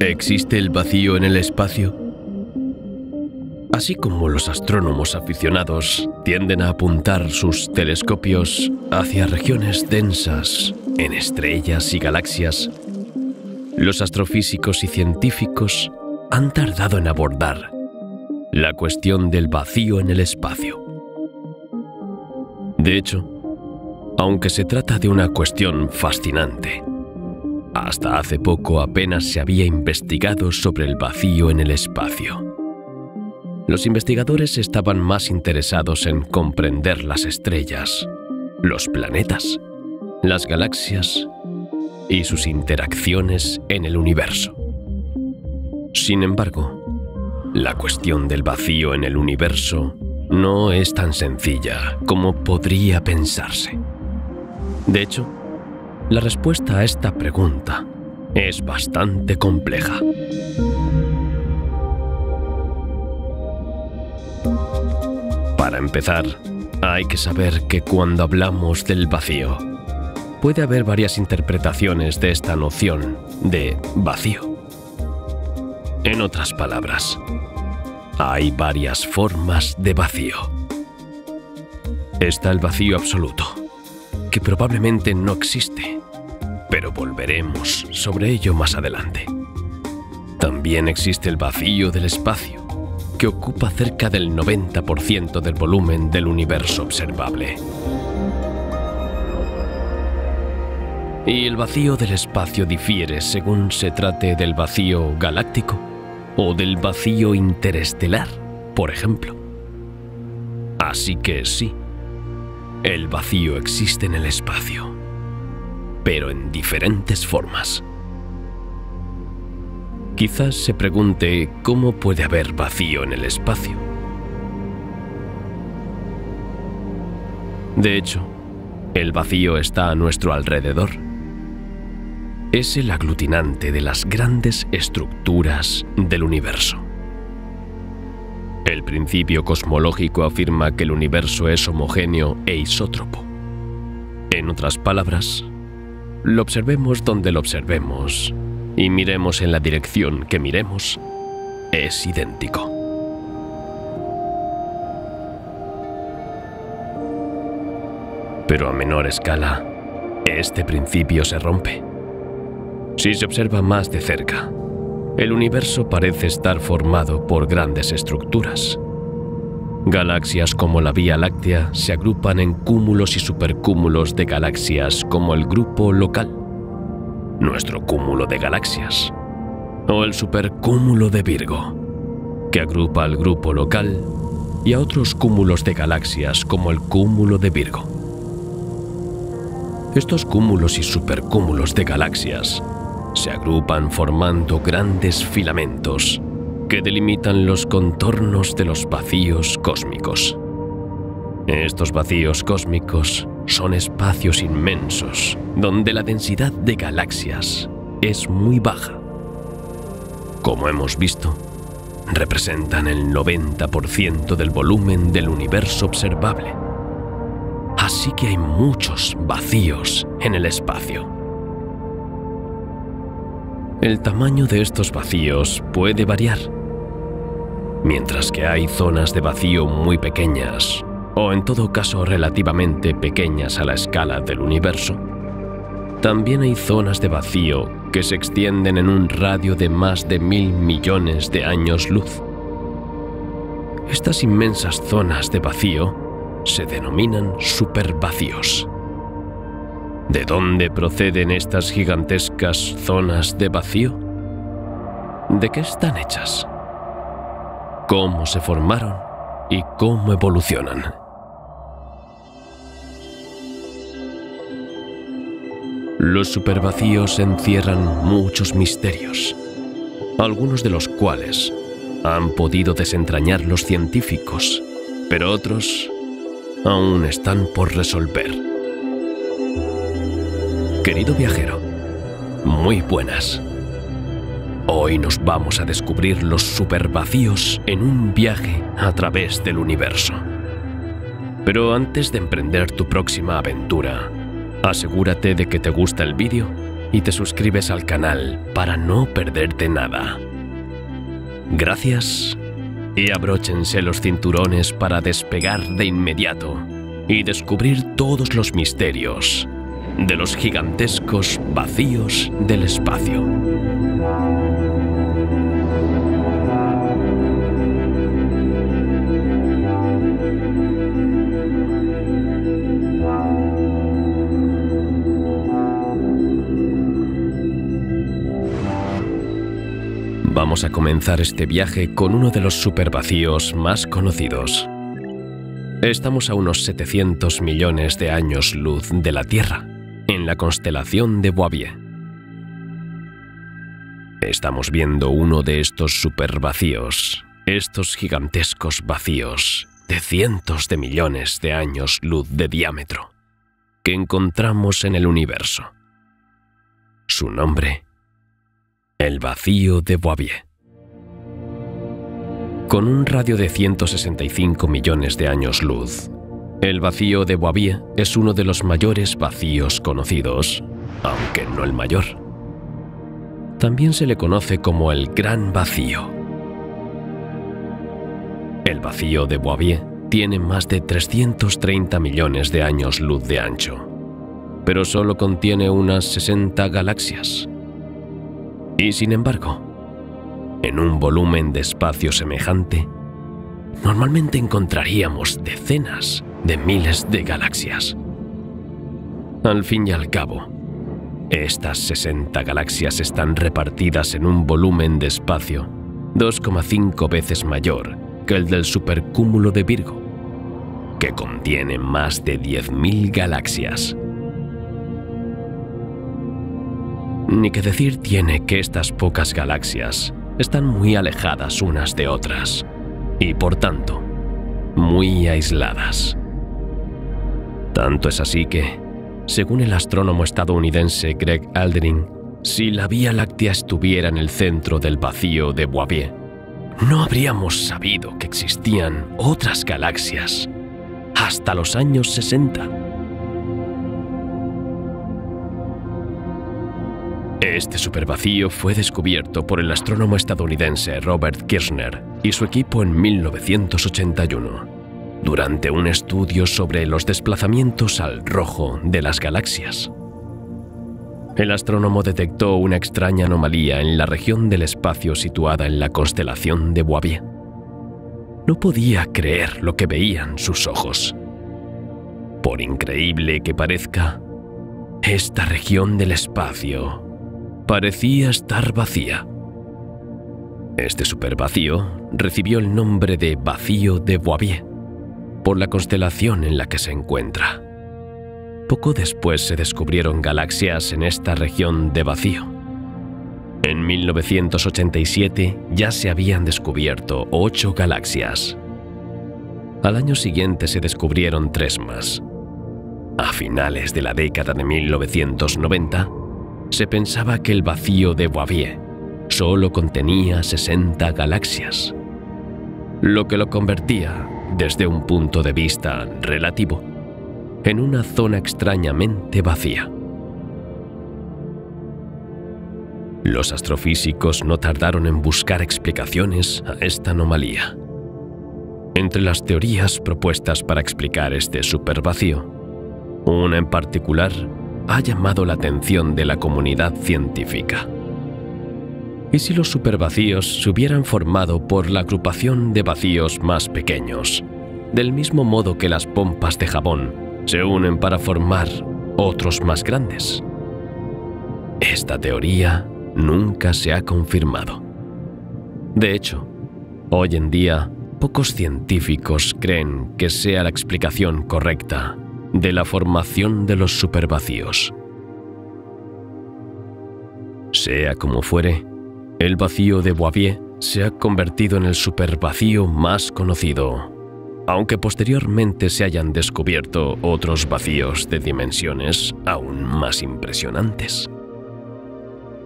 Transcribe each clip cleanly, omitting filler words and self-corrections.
¿Existe el vacío en el espacio? Así como los astrónomos aficionados tienden a apuntar sus telescopios hacia regiones densas en estrellas y galaxias, los astrofísicos y científicos han tardado en abordar la cuestión del vacío en el espacio. De hecho, aunque se trata de una cuestión fascinante, hasta hace poco apenas se había investigado sobre el vacío en el espacio. Los investigadores estaban más interesados en comprender las estrellas, los planetas, las galaxias y sus interacciones en el universo. Sin embargo, la cuestión del vacío en el universo no es tan sencilla como podría pensarse. De hecho, la respuesta a esta pregunta es bastante compleja. Para empezar, hay que saber que cuando hablamos del vacío, puede haber varias interpretaciones de esta noción de vacío. En otras palabras, hay varias formas de vacío. Está el vacío absoluto, que probablemente no existe, pero volveremos sobre ello más adelante. También existe el vacío del espacio, que ocupa cerca del 90% del volumen del universo observable. Y el vacío del espacio difiere según se trate del vacío galáctico o del vacío interestelar, por ejemplo. Así que sí, el vacío existe en el espacio, pero en diferentes formas. Quizás se pregunte cómo puede haber vacío en el espacio. De hecho, el vacío está a nuestro alrededor. Es el aglutinante de las grandes estructuras del universo. El principio cosmológico afirma que el universo es homogéneo e isótropo. En otras palabras, lo observemos donde lo observemos y miremos en la dirección que miremos, es idéntico. Pero a menor escala, este principio se rompe. Si se observa más de cerca, el universo parece estar formado por grandes estructuras. Galaxias como la Vía Láctea se agrupan en cúmulos y supercúmulos de galaxias como el grupo local, nuestro cúmulo de galaxias, o el supercúmulo de Virgo, que agrupa al grupo local y a otros cúmulos de galaxias como el cúmulo de Virgo. Estos cúmulos y supercúmulos de galaxias se agrupan formando grandes filamentos que delimitan los contornos de los vacíos cósmicos. Estos vacíos cósmicos son espacios inmensos donde la densidad de galaxias es muy baja. Como hemos visto, representan el 90% del volumen del universo observable. Así que hay muchos vacíos en el espacio. El tamaño de estos vacíos puede variar. Mientras que hay zonas de vacío muy pequeñas, o en todo caso relativamente pequeñas a la escala del universo, también hay zonas de vacío que se extienden en un radio de más de 1000 millones de años luz. Estas inmensas zonas de vacío se denominan supervacíos. ¿De dónde proceden estas gigantescas zonas de vacío? ¿De qué están hechas? ¿Cómo se formaron y cómo evolucionan? Los supervacíos encierran muchos misterios, algunos de los cuales han podido desentrañar los científicos, pero otros aún están por resolver. Querido viajero, muy buenas. Hoy nos vamos a descubrir los supervacíos en un viaje a través del universo. Pero antes de emprender tu próxima aventura, asegúrate de que te gusta el vídeo y te suscribes al canal para no perderte nada. Gracias y abróchense los cinturones para despegar de inmediato y descubrir todos los misterios de los gigantescos vacíos del espacio. Vamos a comenzar este viaje con uno de los supervacíos más conocidos. Estamos a unos 700 millones de años luz de la Tierra, en la constelación de Bouvier. Estamos viendo uno de estos supervacíos, estos gigantescos vacíos de cientos de millones de años luz de diámetro que encontramos en el universo. Su nombre: el vacío de Bouvier. Con un radio de 165 millones de años luz, el vacío de Bouvier es uno de los mayores vacíos conocidos, aunque no el mayor. También se le conoce como el Gran Vacío. El vacío de Bouvier tiene más de 330 millones de años luz de ancho, pero solo contiene unas 60 galaxias. Y sin embargo, en un volumen de espacio semejante, normalmente encontraríamos decenas de miles de galaxias. Al fin y al cabo, estas 60 galaxias están repartidas en un volumen de espacio 2,5 veces mayor que el del supercúmulo de Virgo, que contiene más de 10.000 galaxias. Ni que decir tiene que estas pocas galaxias están muy alejadas unas de otras y, por tanto, muy aisladas. Tanto es así que, según el astrónomo estadounidense Greg Aldrin, si la Vía Láctea estuviera en el centro del vacío de Bouvier, no habríamos sabido que existían otras galaxias hasta los años 60. Este supervacío fue descubierto por el astrónomo estadounidense Robert Kirshner y su equipo en 1981, durante un estudio sobre los desplazamientos al rojo de las galaxias. El astrónomo detectó una extraña anomalía en la región del espacio situada en la constelación de Bouvier. No podía creer lo que veían sus ojos. Por increíble que parezca, esta región del espacio parecía estar vacía. Este supervacío recibió el nombre de Vacío de Bouvier por la constelación en la que se encuentra. Poco después se descubrieron galaxias en esta región de vacío. En 1987 ya se habían descubierto 8 galaxias. Al año siguiente se descubrieron 3 más. A finales de la década de 1990, se pensaba que el vacío de Bouvier solo contenía 60 galaxias, lo que lo convertía, desde un punto de vista relativo, en una zona extrañamente vacía. Los astrofísicos no tardaron en buscar explicaciones a esta anomalía. Entre las teorías propuestas para explicar este supervacío, una en particular ha llamado la atención de la comunidad científica. ¿Y si los supervacíos se hubieran formado por la agrupación de vacíos más pequeños, del mismo modo que las pompas de jabón se unen para formar otros más grandes? Esta teoría nunca se ha confirmado. De hecho, hoy en día, pocos científicos creen que sea la explicación correcta de la formación de los supervacíos. Sea como fuere, el vacío de Bouvier se ha convertido en el supervacío más conocido, aunque posteriormente se hayan descubierto otros vacíos de dimensiones aún más impresionantes.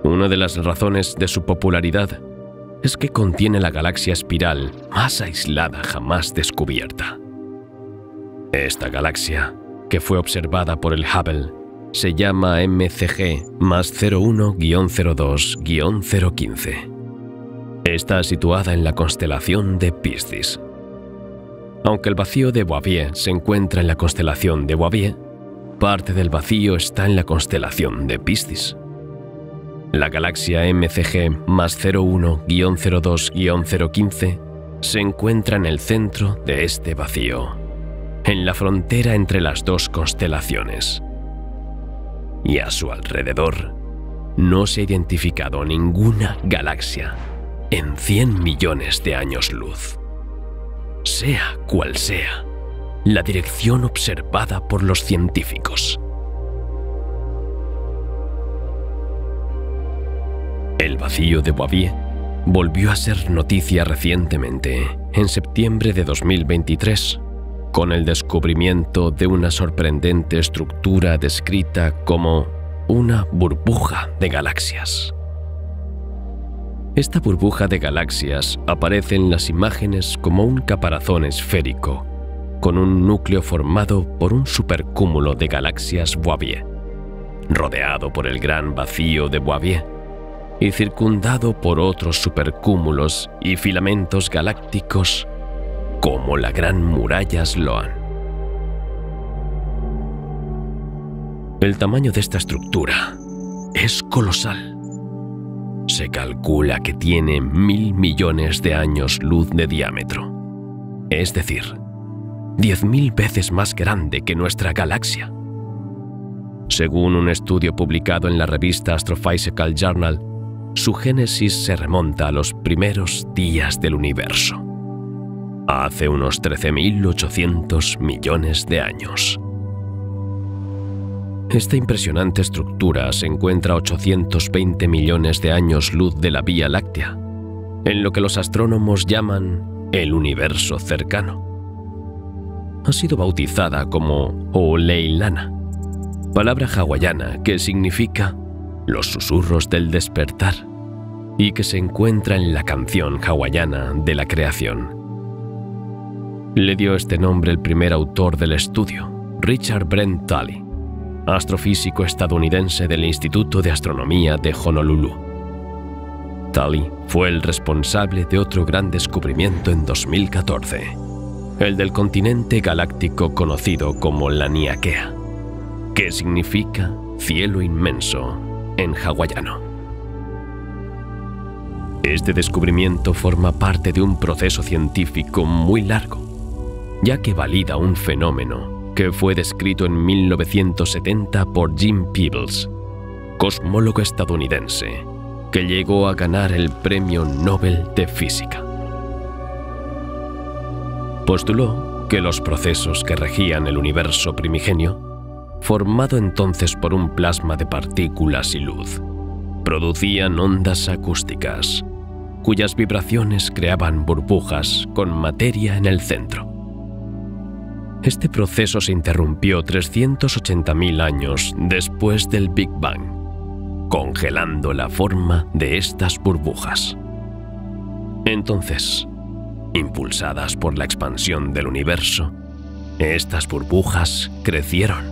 Una de las razones de su popularidad es que contiene la galaxia espiral más aislada jamás descubierta. Esta galaxia, que fue observada por el Hubble, se llama MCG más 01-02-015. Está situada en la constelación de Piscis. Aunque el vacío de Bouvier se encuentra en la constelación de Bouvier, parte del vacío está en la constelación de Piscis. La galaxia MCG más 01-02-015 se encuentra en el centro de este vacío, en la frontera entre las dos constelaciones. Y a su alrededor no se ha identificado ninguna galaxia en 100 millones de años luz. Sea cual sea la dirección observada por los científicos. El vacío de Bouvier volvió a ser noticia recientemente, en septiembre de 2023, con el descubrimiento de una sorprendente estructura descrita como una burbuja de galaxias. Esta burbuja de galaxias aparece en las imágenes como un caparazón esférico, con un núcleo formado por un supercúmulo de galaxias Bouvier, rodeado por el gran vacío de Bouvier y circundado por otros supercúmulos y filamentos galácticos como la Gran Muralla Sloan. El tamaño de esta estructura es colosal. Se calcula que tiene 1.000 millones de años luz de diámetro, es decir, 10.000 veces más grande que nuestra galaxia. Según un estudio publicado en la revista Astrophysical Journal, su génesis se remonta a los primeros días del universo, hace unos 13.800 millones de años. Esta impresionante estructura se encuentra a 820 millones de años luz de la Vía Láctea, en lo que los astrónomos llaman el universo cercano. Ha sido bautizada como O'Leilana, palabra hawaiana que significa los susurros del despertar y que se encuentra en la canción hawaiana de la creación. Le dio este nombre el primer autor del estudio, Richard Brent Tully, astrofísico estadounidense del Instituto de Astronomía de Honolulu. Tully fue el responsable de otro gran descubrimiento en 2014, el del continente galáctico conocido como Laniakea, que significa cielo inmenso en hawaiano. Este descubrimiento forma parte de un proceso científico muy largo, ya que valida un fenómeno que fue descrito en 1970 por Jim Peebles, cosmólogo estadounidense, que llegó a ganar el Premio Nobel de Física. Postuló que los procesos que regían el universo primigenio, formado entonces por un plasma de partículas y luz, producían ondas acústicas, cuyas vibraciones creaban burbujas con materia en el centro. Este proceso se interrumpió 380.000 años después del Big Bang, congelando la forma de estas burbujas. Entonces, impulsadas por la expansión del universo, estas burbujas crecieron.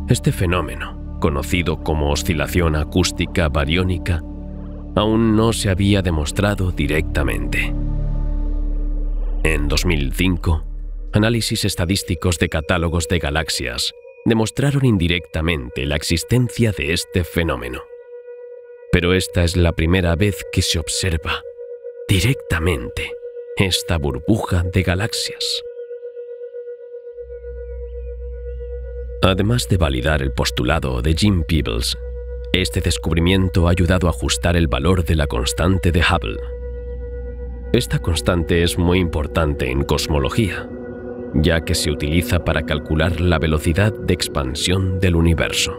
Este fenómeno, conocido como oscilación acústica bariónica, aún no se había demostrado directamente. En 2005, análisis estadísticos de catálogos de galaxias demostraron indirectamente la existencia de este fenómeno. Pero esta es la primera vez que se observa directamente esta burbuja de galaxias. Además de validar el postulado de Jim Peebles, este descubrimiento ha ayudado a ajustar el valor de la constante de Hubble. Esta constante es muy importante en cosmología, ya que se utiliza para calcular la velocidad de expansión del universo.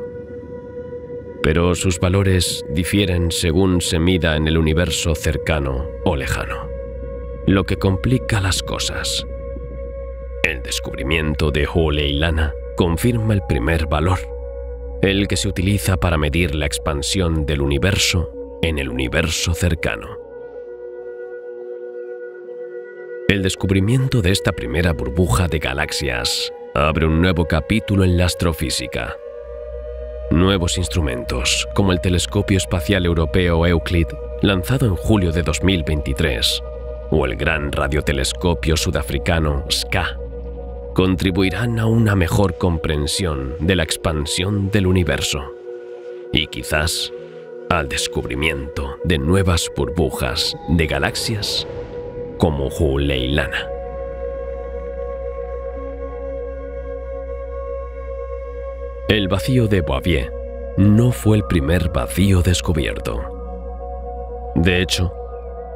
Pero sus valores difieren según se mida en el universo cercano o lejano, lo que complica las cosas. El descubrimiento de O'Leilana confirma el primer valor, el que se utiliza para medir la expansión del universo en el universo cercano. El descubrimiento de esta primera burbuja de galaxias abre un nuevo capítulo en la astrofísica. Nuevos instrumentos, como el Telescopio Espacial Europeo Euclid, lanzado en julio de 2023, o el Gran Radiotelescopio Sudafricano SCA, contribuirán a una mejor comprensión de la expansión del universo y quizás al descubrimiento de nuevas burbujas de galaxias como Hulleylana. El vacío de Bouvier no fue el primer vacío descubierto. De hecho,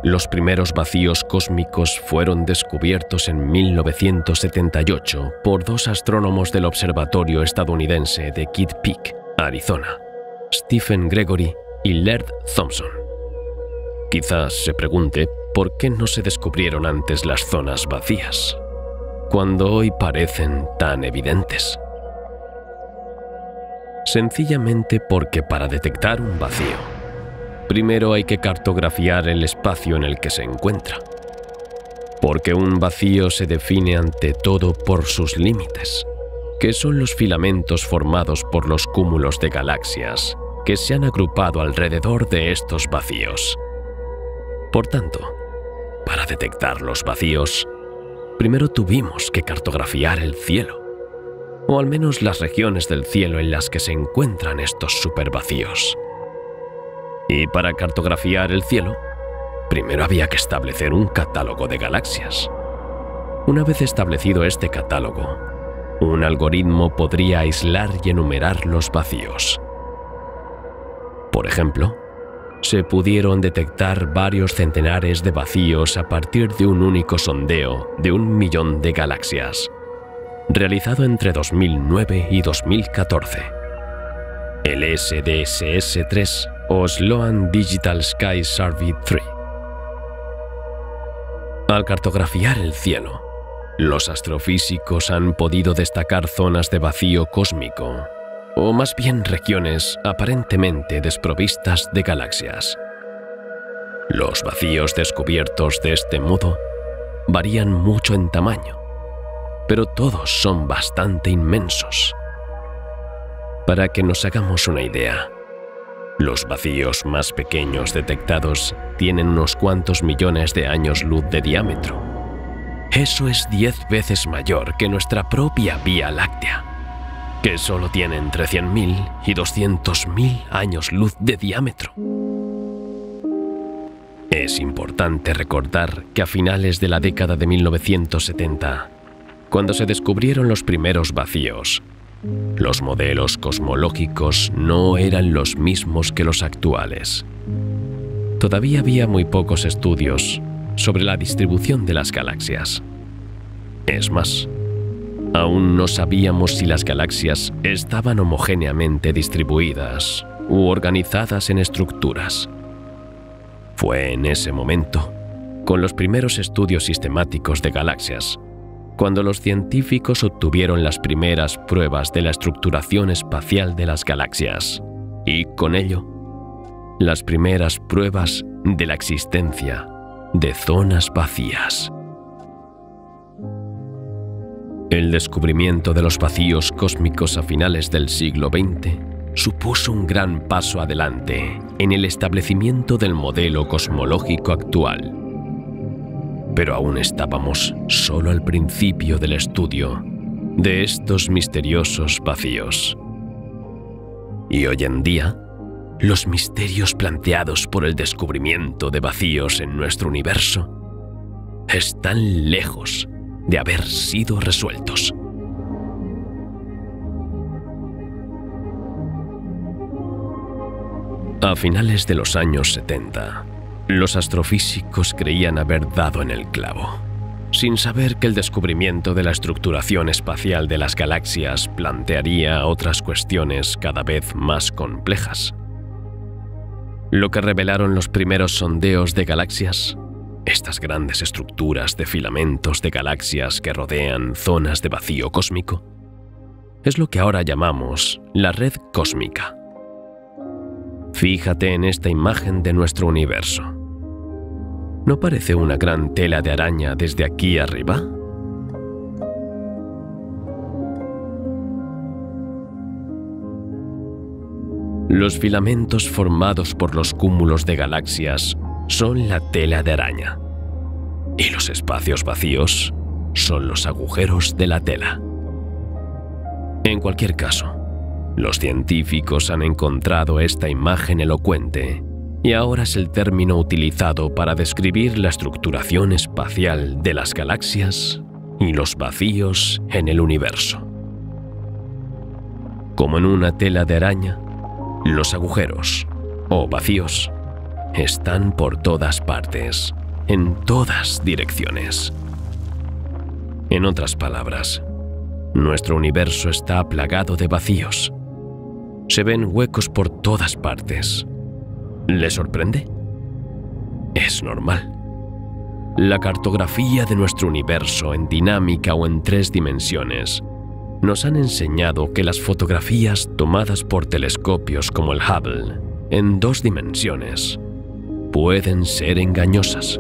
los primeros vacíos cósmicos fueron descubiertos en 1978 por dos astrónomos del Observatorio estadounidense de Kitt Peak, Arizona, Stephen Gregory y Laird Thompson. Quizás se pregunte por qué no se descubrieron antes las zonas vacías, cuando hoy parecen tan evidentes. Sencillamente porque para detectar un vacío, primero hay que cartografiar el espacio en el que se encuentra. Porque un vacío se define ante todo por sus límites, que son los filamentos formados por los cúmulos de galaxias que se han agrupado alrededor de estos vacíos. Por tanto, para detectar los vacíos, primero tuvimos que cartografiar el cielo, o al menos las regiones del cielo en las que se encuentran estos supervacíos. Y para cartografiar el cielo, primero había que establecer un catálogo de galaxias. Una vez establecido este catálogo, un algoritmo podría aislar y enumerar los vacíos. Por ejemplo, se pudieron detectar varios centenares de vacíos a partir de un único sondeo de 1 millón de galaxias, realizado entre 2009 y 2014. El SDSS-3 o Sloan Digital Sky Survey 3. Al cartografiar el cielo, los astrofísicos han podido destacar zonas de vacío cósmico, o más bien regiones aparentemente desprovistas de galaxias. Los vacíos descubiertos de este modo varían mucho en tamaño, pero todos son bastante inmensos. Para que nos hagamos una idea, los vacíos más pequeños detectados tienen unos cuantos millones de años luz de diámetro. Eso es 10 veces mayor que nuestra propia Vía Láctea, que solo tiene entre 100.000 y 200.000 años luz de diámetro. Es importante recordar que a finales de la década de 1970, cuando se descubrieron los primeros vacíos, los modelos cosmológicos no eran los mismos que los actuales. Todavía había muy pocos estudios sobre la distribución de las galaxias. Es más, aún no sabíamos si las galaxias estaban homogéneamente distribuidas u organizadas en estructuras. Fue en ese momento, con los primeros estudios sistemáticos de galaxias, cuando los científicos obtuvieron las primeras pruebas de la estructuración espacial de las galaxias y, con ello, las primeras pruebas de la existencia de zonas vacías. El descubrimiento de los vacíos cósmicos a finales del siglo XX supuso un gran paso adelante en el establecimiento del modelo cosmológico actual. Pero aún estábamos solo al principio del estudio de estos misteriosos vacíos. Y hoy en día, los misterios planteados por el descubrimiento de vacíos en nuestro universo están lejos de haber sido resueltos. A finales de los años 70, los astrofísicos creían haber dado en el clavo, sin saber que el descubrimiento de la estructuración espacial de las galaxias plantearía otras cuestiones cada vez más complejas. Lo que revelaron los primeros sondeos de galaxias, estas grandes estructuras de filamentos de galaxias que rodean zonas de vacío cósmico, es lo que ahora llamamos la red cósmica. Fíjate en esta imagen de nuestro universo. ¿No parece una gran tela de araña desde aquí arriba? Los filamentos formados por los cúmulos de galaxias son la tela de araña, y los espacios vacíos son los agujeros de la tela. En cualquier caso, los científicos han encontrado esta imagen elocuente y ahora es el término utilizado para describir la estructuración espacial de las galaxias y los vacíos en el universo. Como en una tela de araña, los agujeros, o vacíos, están por todas partes, en todas direcciones. En otras palabras, nuestro universo está plagado de vacíos. Se ven huecos por todas partes. ¿Le sorprende? Es normal. La cartografía de nuestro universo en dinámica o en 3 dimensiones nos han enseñado que las fotografías tomadas por telescopios como el Hubble en 2 dimensiones pueden ser engañosas.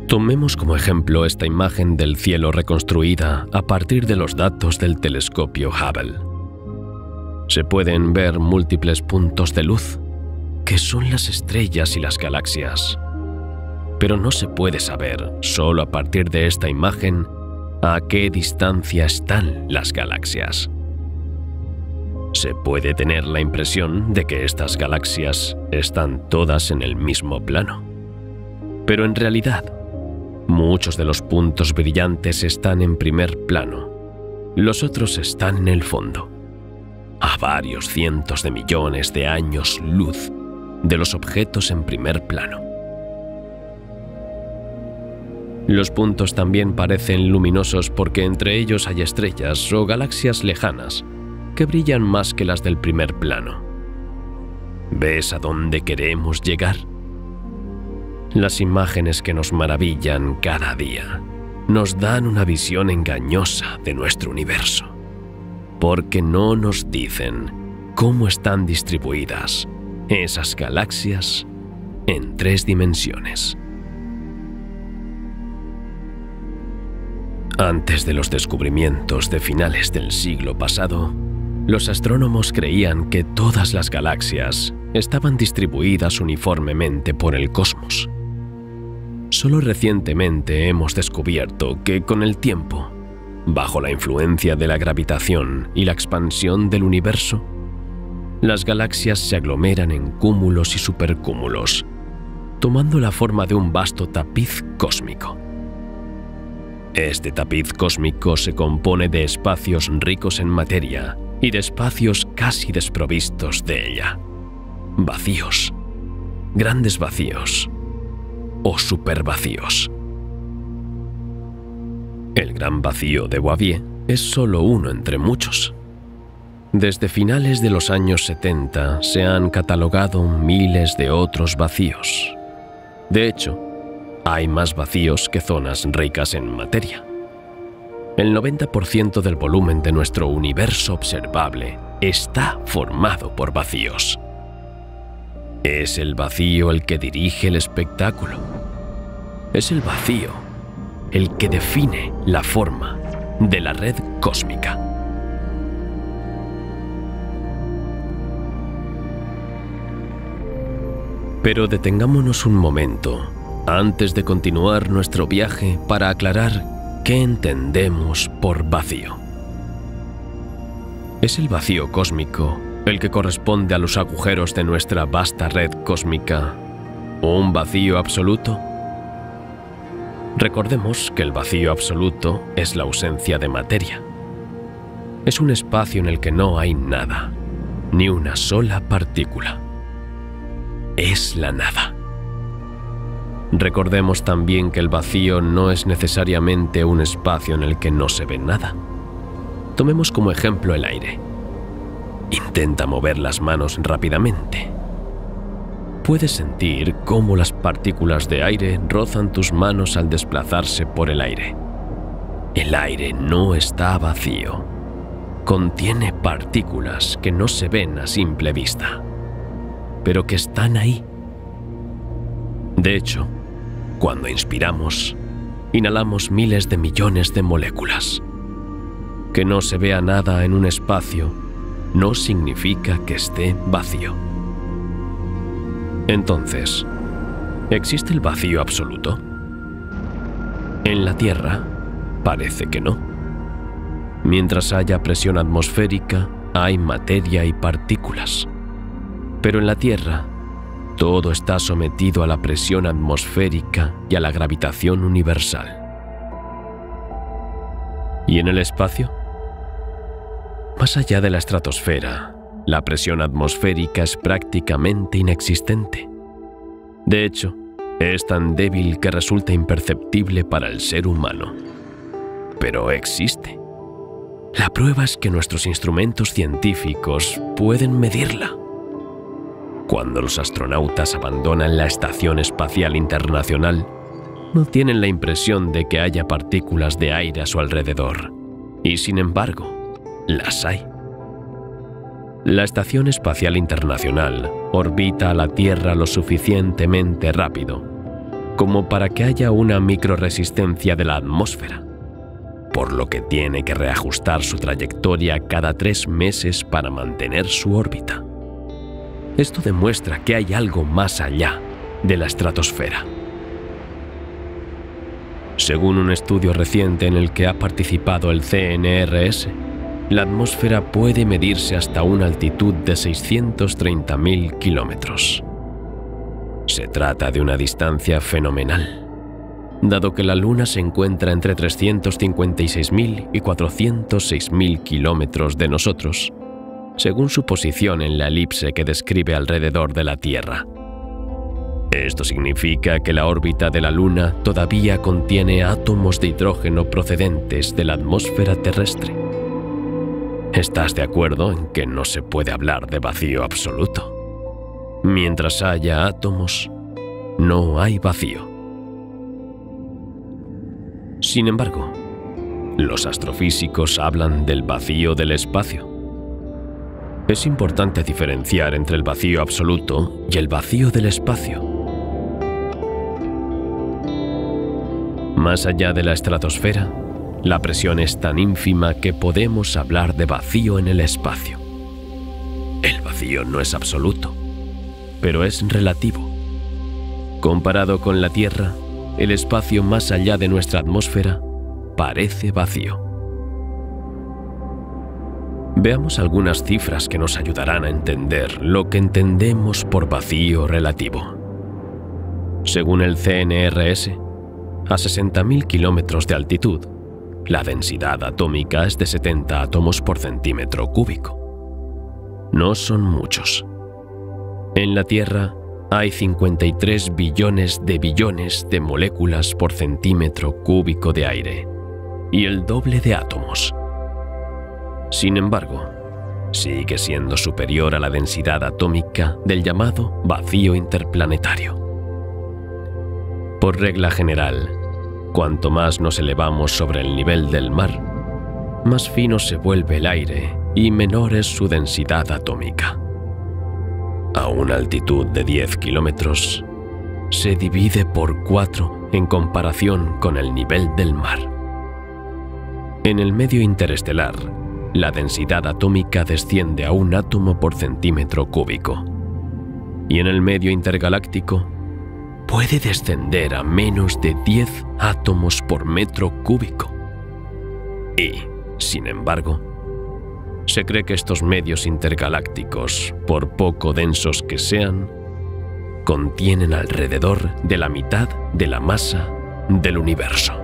Tomemos como ejemplo esta imagen del cielo reconstruida a partir de los datos del telescopio Hubble. Se pueden ver múltiples puntos de luz, que son las estrellas y las galaxias. Pero no se puede saber, solo a partir de esta imagen, a qué distancia están las galaxias. Se puede tener la impresión de que estas galaxias están todas en el mismo plano. Pero en realidad, muchos de los puntos brillantes están en primer plano. Los otros están en el fondo, a varios cientos de millones de años luz de los objetos en primer plano. Los puntos también parecen luminosos porque entre ellos hay estrellas o galaxias lejanas que brillan más que las del primer plano. ¿Ves a dónde queremos llegar? Las imágenes que nos maravillan cada día nos dan una visión engañosa de nuestro universo, porque no nos dicen cómo están distribuidas esas galaxias en 3 dimensiones. Antes de los descubrimientos de finales del siglo pasado, los astrónomos creían que todas las galaxias estaban distribuidas uniformemente por el cosmos. Solo recientemente hemos descubierto que con el tiempo, bajo la influencia de la gravitación y la expansión del universo, las galaxias se aglomeran en cúmulos y supercúmulos, tomando la forma de un vasto tapiz cósmico. Este tapiz cósmico se compone de espacios ricos en materia y de espacios casi desprovistos de ella. Vacíos, grandes vacíos o supervacíos. El gran vacío de Boissier es solo uno entre muchos. Desde finales de los años 70 se han catalogado miles de otros vacíos. De hecho, hay más vacíos que zonas ricas en materia. El 90% del volumen de nuestro universo observable está formado por vacíos. Es el vacío el que dirige el espectáculo. Es el vacío el que define la forma de la red cósmica. Pero detengámonos un momento antes de continuar nuestro viaje para aclarar qué entendemos por vacío. ¿Es el vacío cósmico el que corresponde a los agujeros de nuestra vasta red cósmica un vacío absoluto? Recordemos que el vacío absoluto es la ausencia de materia. Es un espacio en el que no hay nada, ni una sola partícula. Es la nada. Recordemos también que el vacío no es necesariamente un espacio en el que no se ve nada. Tomemos como ejemplo el aire. Intenta mover las manos rápidamente. Puedes sentir cómo las partículas de aire rozan tus manos al desplazarse por el aire. El aire no está vacío. Contiene partículas que no se ven a simple vista. pero que están ahí. De hecho, cuando inspiramos, inhalamos miles de millones de moléculas. Que no se vea nada en un espacio no significa que esté vacío. Entonces, ¿existe el vacío absoluto? En la Tierra, parece que no. Mientras haya presión atmosférica, hay materia y partículas. Pero en la Tierra, todo está sometido a la presión atmosférica y a la gravitación universal. ¿Y en el espacio? Más allá de la estratosfera, la presión atmosférica es prácticamente inexistente. De hecho, es tan débil que resulta imperceptible para el ser humano. Pero existe. La prueba es que nuestros instrumentos científicos pueden medirla. Cuando los astronautas abandonan la Estación Espacial Internacional, no tienen la impresión de que haya partículas de aire a su alrededor. Y sin embargo, las hay. La Estación Espacial Internacional orbita a la Tierra lo suficientemente rápido como para que haya una microresistencia de la atmósfera, por lo que tiene que reajustar su trayectoria cada 3 meses para mantener su órbita. Esto demuestra que hay algo más allá de la estratosfera. Según un estudio reciente en el que ha participado el CNRS, la atmósfera puede medirse hasta una altitud de 630.000 kilómetros. Se trata de una distancia fenomenal, dado que la Luna se encuentra entre 356.000 y 406.000 kilómetros de nosotros, según su posición en la elipse que describe alrededor de la Tierra. Esto significa que la órbita de la Luna todavía contiene átomos de hidrógeno procedentes de la atmósfera terrestre. ¿Estás de acuerdo en que no se puede hablar de vacío absoluto? Mientras haya átomos, no hay vacío. Sin embargo, los astrofísicos hablan del vacío del espacio. Es importante diferenciar entre el vacío absoluto y el vacío del espacio. Más allá de la estratosfera, la presión es tan ínfima que podemos hablar de vacío en el espacio. El vacío no es absoluto, pero es relativo. Comparado con la Tierra, el espacio más allá de nuestra atmósfera parece vacío. Veamos algunas cifras que nos ayudarán a entender lo que entendemos por vacío relativo. Según el CNRS, a 60.000 kilómetros de altitud, la densidad atómica es de 70 átomos por centímetro cúbico. No son muchos. En la Tierra hay 53 billones de moléculas por centímetro cúbico de aire y el doble de átomos. Sin embargo, sigue siendo superior a la densidad atómica del llamado vacío interplanetario. Por regla general, cuanto más nos elevamos sobre el nivel del mar, más fino se vuelve el aire y menor es su densidad atómica. A una altitud de 10 kilómetros, se divide por 4 en comparación con el nivel del mar. En el medio interestelar, la densidad atómica desciende a 1 átomo por centímetro cúbico, y en el medio intergaláctico puede descender a menos de 10 átomos por metro cúbico. Y, sin embargo, se cree que estos medios intergalácticos, por poco densos que sean, contienen alrededor de la mitad de la masa del universo.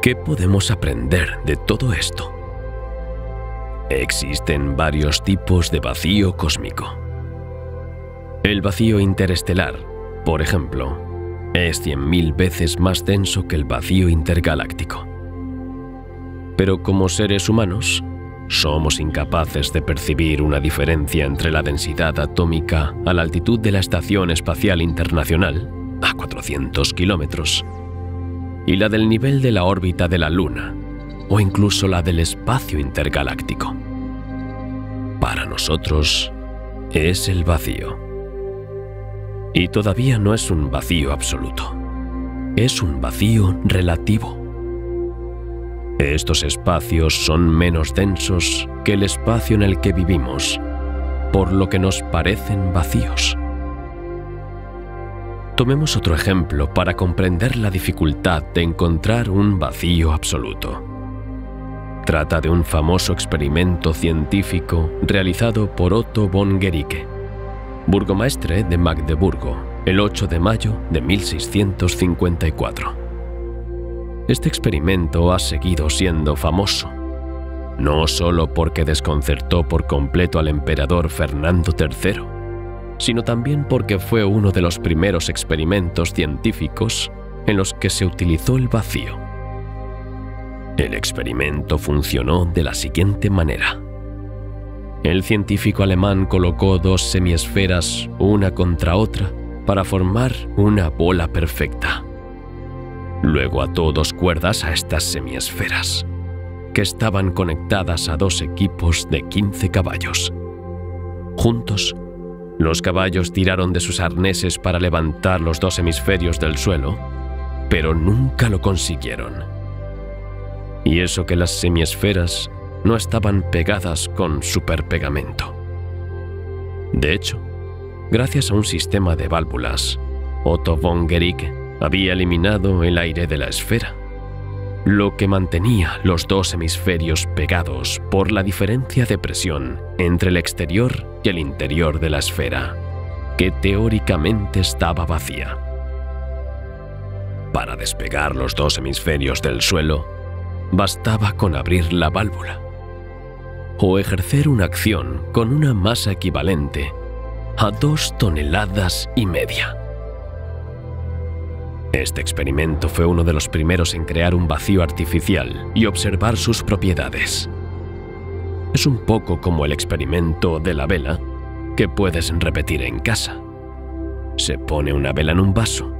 ¿Qué podemos aprender de todo esto? Existen varios tipos de vacío cósmico. El vacío interestelar, por ejemplo, es 100.000 veces más denso que el vacío intergaláctico. Pero como seres humanos, somos incapaces de percibir una diferencia entre la densidad atómica a la altitud de la Estación Espacial Internacional, a 400 kilómetros, y la del nivel de la órbita de la Luna, o incluso la del espacio intergaláctico. Para nosotros es el vacío. Y todavía no es un vacío absoluto. Es un vacío relativo. Estos espacios son menos densos que el espacio en el que vivimos, por lo que nos parecen vacíos. Tomemos otro ejemplo para comprender la dificultad de encontrar un vacío absoluto. Trata de un famoso experimento científico realizado por Otto von Guericke, burgomaestre de Magdeburgo, el 8 de mayo de 1654. Este experimento ha seguido siendo famoso, no solo porque desconcertó por completo al emperador Fernando III, sino también porque fue uno de los primeros experimentos científicos en los que se utilizó el vacío. El experimento funcionó de la siguiente manera. El científico alemán colocó dos semiesferas una contra otra para formar una bola perfecta. Luego ató dos cuerdas a estas semiesferas, que estaban conectadas a dos equipos de 15 caballos. Juntos, los caballos tiraron de sus arneses para levantar los dos hemisferios del suelo, pero nunca lo consiguieron. Y eso que las semiesferas no estaban pegadas con superpegamento. De hecho, gracias a un sistema de válvulas, Otto von Guericke había eliminado el aire de la esfera, lo que mantenía los dos hemisferios pegados por la diferencia de presión entre el exterior y el interior de la esfera, que teóricamente estaba vacía. Para despegar los dos hemisferios del suelo, bastaba con abrir la válvula o ejercer una acción con una masa equivalente a 2,5 toneladas. Este experimento fue uno de los primeros en crear un vacío artificial y observar sus propiedades. Es un poco como el experimento de la vela que puedes repetir en casa. Se pone una vela en un vaso,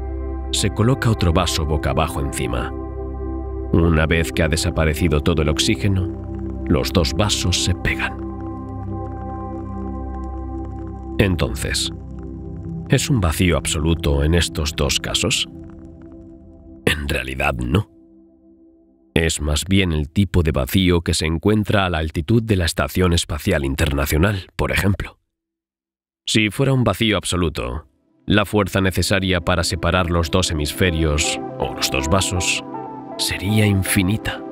se coloca otro vaso boca abajo encima. Una vez que ha desaparecido todo el oxígeno, los dos vasos se pegan. Entonces, ¿es un vacío absoluto en estos dos casos? En realidad no. Es más bien el tipo de vacío que se encuentra a la altitud de la Estación Espacial Internacional, por ejemplo. Si fuera un vacío absoluto, la fuerza necesaria para separar los dos hemisferios, o los dos vasos, sería infinita.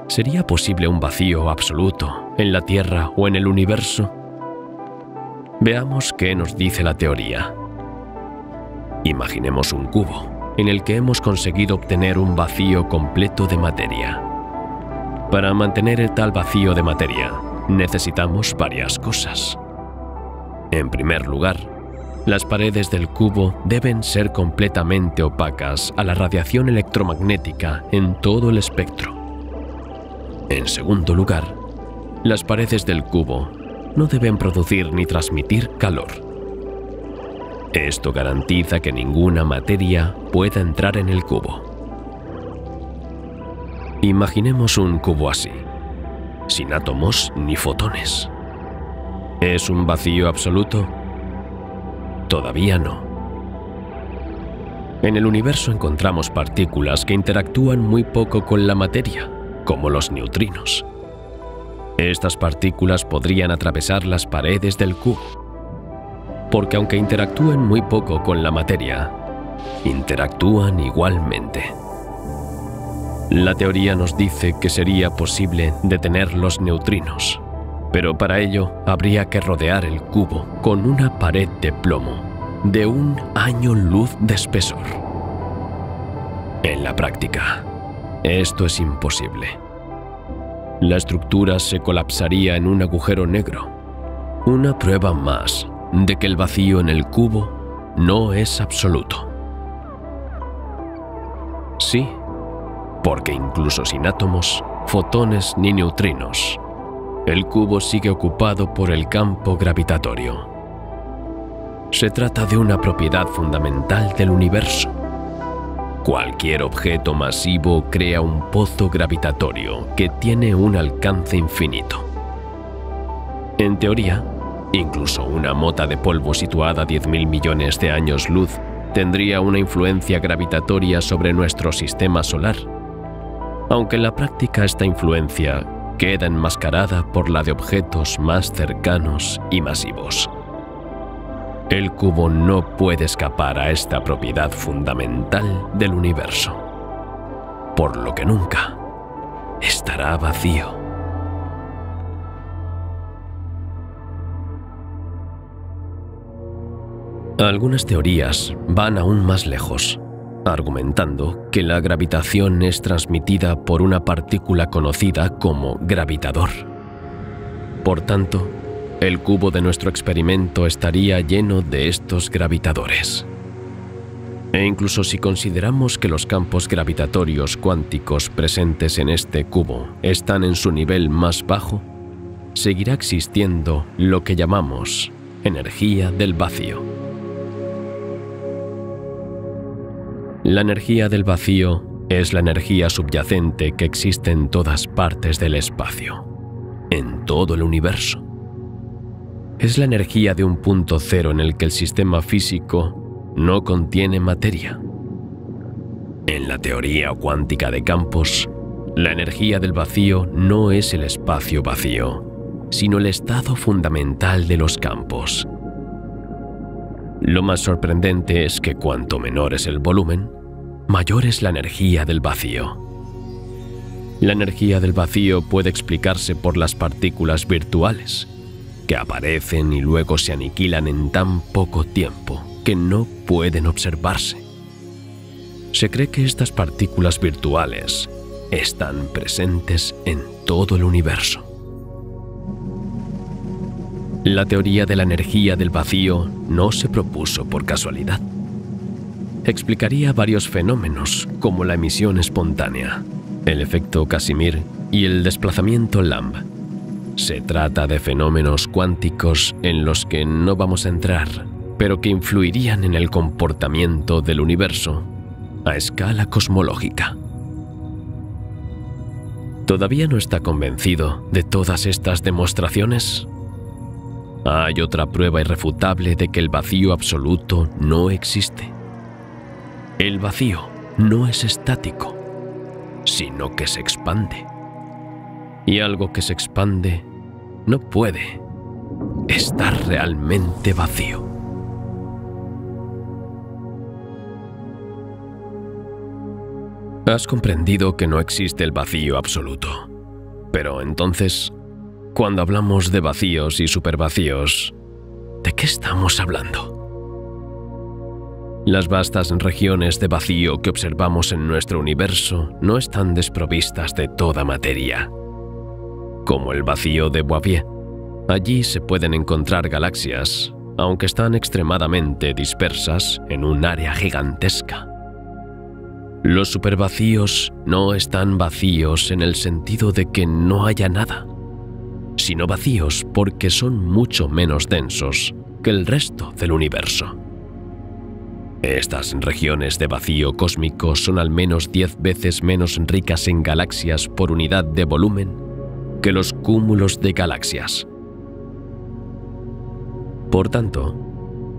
¿Sería posible un vacío absoluto en la Tierra o en el universo? Veamos qué nos dice la teoría. Imaginemos un cubo en el que hemos conseguido obtener un vacío completo de materia. Para mantener el tal vacío de materia, necesitamos varias cosas. En primer lugar, las paredes del cubo deben ser completamente opacas a la radiación electromagnética en todo el espectro. En segundo lugar, las paredes del cubo no deben producir ni transmitir calor. Esto garantiza que ninguna materia pueda entrar en el cubo. Imaginemos un cubo así, sin átomos ni fotones. ¿Es un vacío absoluto? Todavía no. En el universo encontramos partículas que interactúan muy poco con la materia, como los neutrinos. Estas partículas podrían atravesar las paredes del cubo, porque aunque interactúen muy poco con la materia, interactúan igualmente. La teoría nos dice que sería posible detener los neutrinos, pero para ello habría que rodear el cubo con una pared de plomo de 1 año luz de espesor. En la práctica, esto es imposible. La estructura se colapsaría en un agujero negro, una prueba más de que el vacío en el cubo no es absoluto. Sí, porque incluso sin átomos, fotones ni neutrinos, el cubo sigue ocupado por el campo gravitatorio. Se trata de una propiedad fundamental del universo. Cualquier objeto masivo crea un pozo gravitatorio que tiene un alcance infinito. En teoría, incluso una mota de polvo situada a 10.000 millones de años luz tendría una influencia gravitatoria sobre nuestro sistema solar, aunque en la práctica esta influencia queda enmascarada por la de objetos más cercanos y masivos. El cubo no puede escapar a esta propiedad fundamental del universo, por lo que nunca estará vacío. Algunas teorías van aún más lejos, argumentando que la gravitación es transmitida por una partícula conocida como gravitador. Por tanto, el cubo de nuestro experimento estaría lleno de estos gravitadores. E incluso si consideramos que los campos gravitatorios cuánticos presentes en este cubo están en su nivel más bajo, seguirá existiendo lo que llamamos energía del vacío. La energía del vacío es la energía subyacente que existe en todas partes del espacio, en todo el universo. Es la energía de un punto cero en el que el sistema físico no contiene materia. En la teoría cuántica de campos, la energía del vacío no es el espacio vacío, sino el estado fundamental de los campos. Lo más sorprendente es que cuanto menor es el volumen, mayor es la energía del vacío. La energía del vacío puede explicarse por las partículas virtuales, que aparecen y luego se aniquilan en tan poco tiempo que no pueden observarse. Se cree que estas partículas virtuales están presentes en todo el universo. La teoría de la energía del vacío no se propuso por casualidad. Explicaría varios fenómenos como la emisión espontánea, el efecto Casimir y el desplazamiento Lamb. Se trata de fenómenos cuánticos en los que no vamos a entrar, pero que influirían en el comportamiento del universo a escala cosmológica. ¿Todavía no está convencido de todas estas demostraciones? Hay otra prueba irrefutable de que el vacío absoluto no existe. El vacío no es estático, sino que se expande. Y algo que se expande no puede estar realmente vacío. Has comprendido que no existe el vacío absoluto. Pero entonces, cuando hablamos de vacíos y supervacíos, ¿de qué estamos hablando? Las vastas regiones de vacío que observamos en nuestro universo no están desprovistas de toda materia. Como el vacío de Boivier, allí se pueden encontrar galaxias, aunque están extremadamente dispersas en un área gigantesca. Los supervacíos no están vacíos en el sentido de que no haya nada, sino vacíos porque son mucho menos densos que el resto del universo. Estas regiones de vacío cósmico son al menos 10 veces menos ricas en galaxias por unidad de volumen que los cúmulos de galaxias. Por tanto,